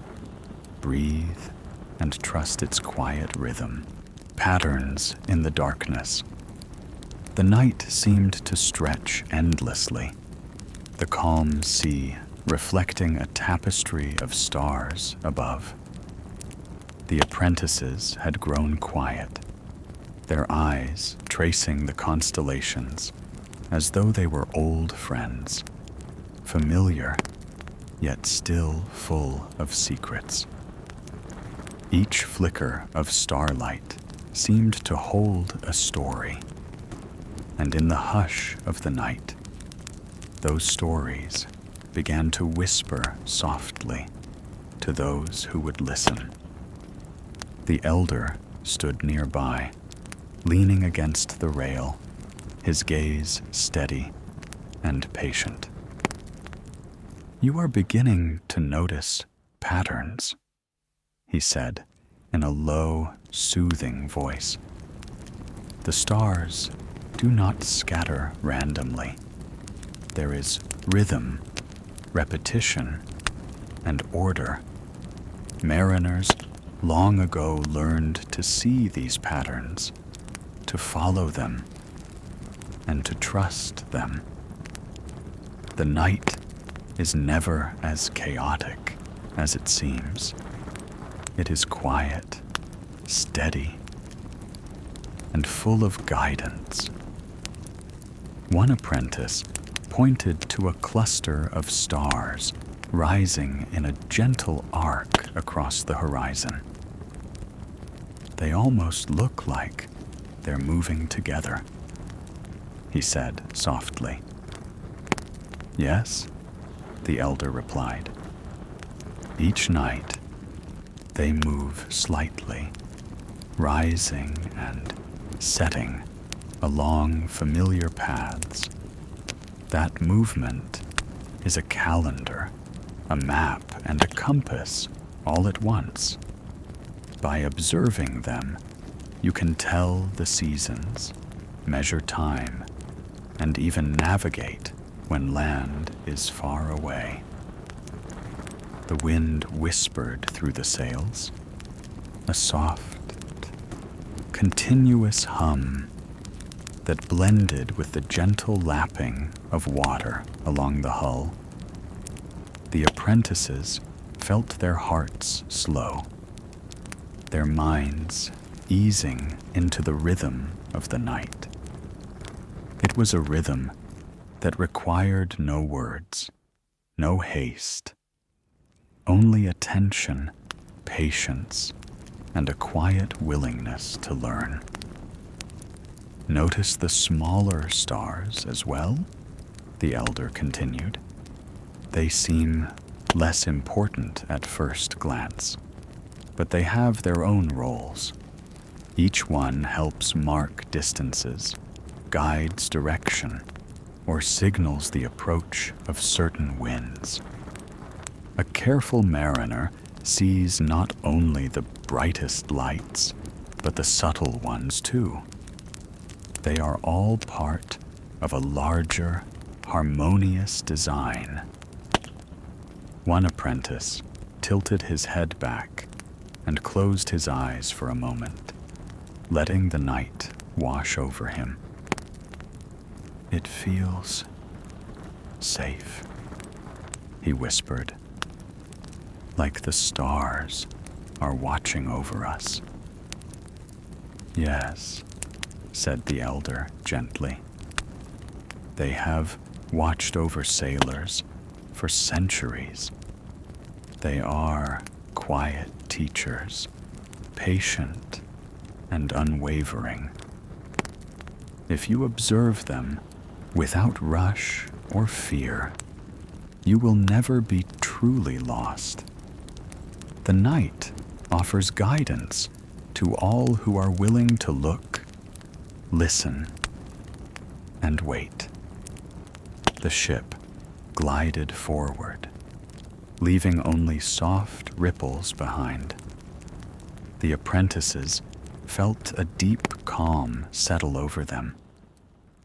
Speaker 2: breathe, and trust its quiet rhythm. Patterns in the darkness. The night seemed to stretch endlessly, the calm sea reflecting a tapestry of stars above. The apprentices had grown quiet, their eyes tracing the constellations as though they were old friends, familiar yet still full of secrets. Each flicker of starlight seemed to hold a story, and in the hush of the night, those stories began to whisper softly to those who would listen. The elder stood nearby, leaning against the rail, his gaze steady and patient. "You are beginning to notice patterns," he said in a low, soothing voice. "The stars do not scatter randomly. There is rhythm, repetition, and order. Mariners long ago learned to see these patterns, to follow them, and to trust them. The night is never as chaotic as it seems. It is quiet, steady, and full of guidance." One apprentice pointed to a cluster of stars rising in a gentle arc across the horizon. "They almost look like they're moving together," he said softly. "Yes," the elder replied. "Each night, they move slightly, rising and setting along familiar paths. That movement is a calendar, a map, and a compass all at once. By observing them, you can tell the seasons, measure time, and even navigate when land is far away." The wind whispered through the sails, a soft, continuous hum that blended with the gentle lapping of water along the hull. The apprentices felt their hearts slow, their minds easing into the rhythm of the night. It was a rhythm that required no words, no haste, only attention, patience, and a quiet willingness to learn. Notice the smaller stars as well, the elder continued. They seem less important at first glance, but they have their own roles. Each one helps mark distances, guides direction, or signals the approach of certain winds. A careful mariner sees not only the brightest lights, but the subtle ones too. They are all part of a larger, harmonious design. One apprentice tilted his head back and closed his eyes for a moment, letting the night wash over him. It feels safe, he whispered, like the stars are watching over us. Yes, said the elder gently. They have watched over sailors for centuries. They are quiet teachers, patient and unwavering. If you observe them without rush or fear, you will never be truly lost. The night offers guidance to all who are willing to look, listen, and wait. The ship glided forward, leaving only soft ripples behind. The apprentices felt a deep calm settle over them,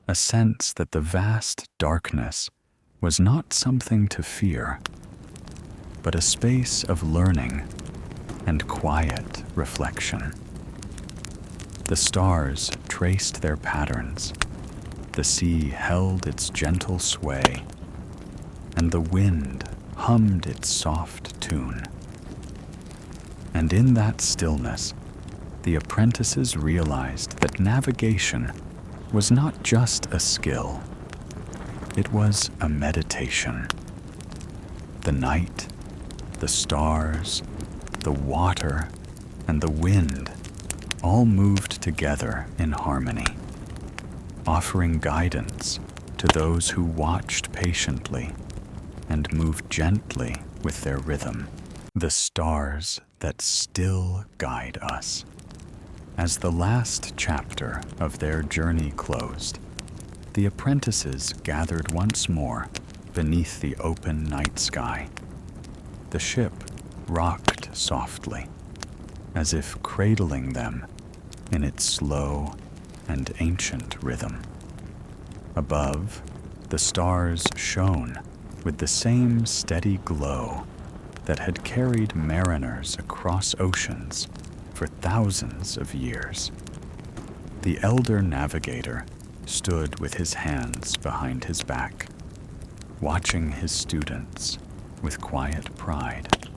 Speaker 2: a sense that the vast darkness was not something to fear, but a space of learning and quiet reflection. The stars traced their patterns, the sea held its gentle sway, and the wind hummed its soft tune. And in that stillness, the apprentices realized that navigation was not just a skill, it was a meditation. The night, the stars, the water, and the wind all moved together in harmony, offering guidance to those who watched patiently and moved gently with their rhythm. The stars that still guide us. As the last chapter of their journey closed, the apprentices gathered once more beneath the open night sky. The ship rocked softly, as if cradling them in its slow and ancient rhythm. Above, the stars shone with the same steady glow that had carried mariners across oceans for thousands of years. The elder navigator stood with his hands behind his back, watching his students with quiet pride.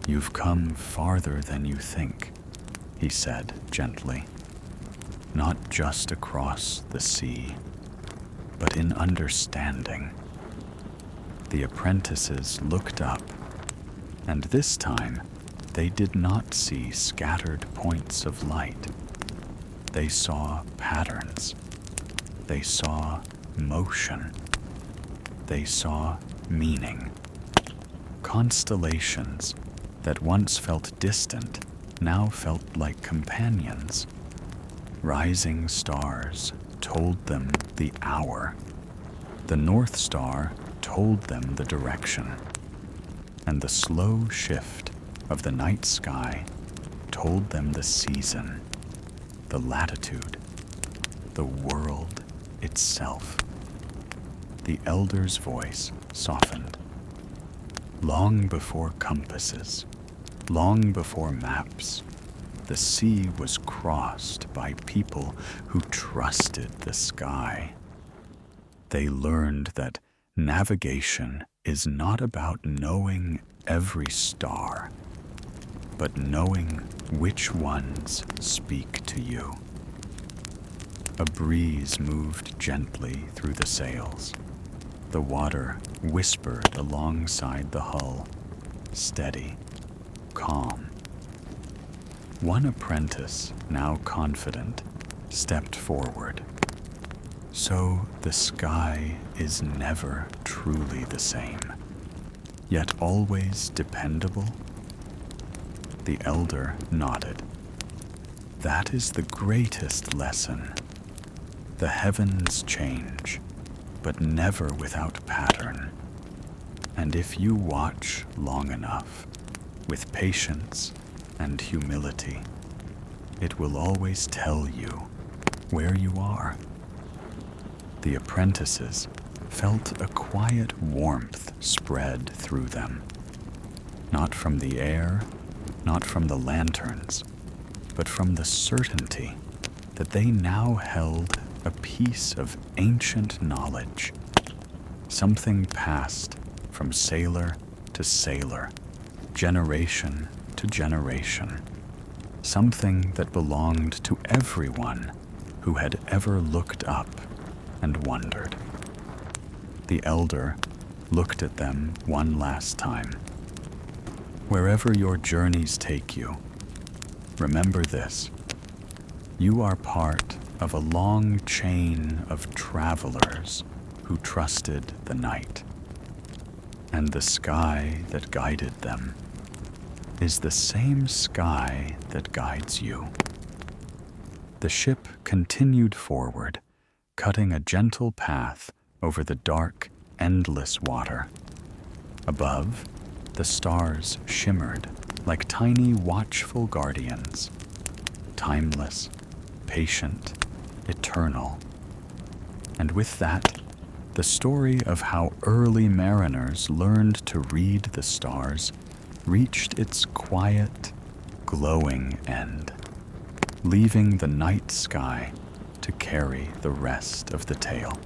Speaker 2: "You've come farther than you think," he said gently. "Not just across the sea, but in understanding." The apprentices looked up, and this time they did not see scattered points of light. They saw patterns. They saw motion. They saw meaning. Constellations that once felt distant now felt like companions. Rising stars told them the hour. The North Star told them the direction. And the slow shift of the night sky told them the season, the latitude, the world itself. The elder's voice softened. Long before compasses, long before maps, the sea was crossed by people who trusted the sky. They learned that navigation is not about knowing every star, but knowing which ones speak to you. A breeze moved gently through the sails. The water whispered alongside the hull, steady, calm. One apprentice, now confident, stepped forward. So the sky is never truly the same, yet always dependable? The elder nodded. That is the greatest lesson. The heavens change, but never without pattern. And if you watch long enough, with patience and humility, it will always tell you where you are. The apprentices felt a quiet warmth spread through them, not from the air, not from the lanterns, but from the certainty that they now held a piece of ancient knowledge, something passed from sailor to sailor, generation to generation, something that belonged to everyone who had ever looked up and wondered. The elder looked at them one last time. Wherever your journeys take you, remember this: you are part of a long chain of travelers who trusted the night, and the sky that guided them is the same sky that guides you. The ship continued forward, cutting a gentle path over the dark, endless water. Above, the stars shimmered like tiny, watchful guardians, timeless, patient, eternal. And with that, the story of how early mariners learned to read the stars reached its quiet, glowing end, leaving the night sky to carry the rest of the tale.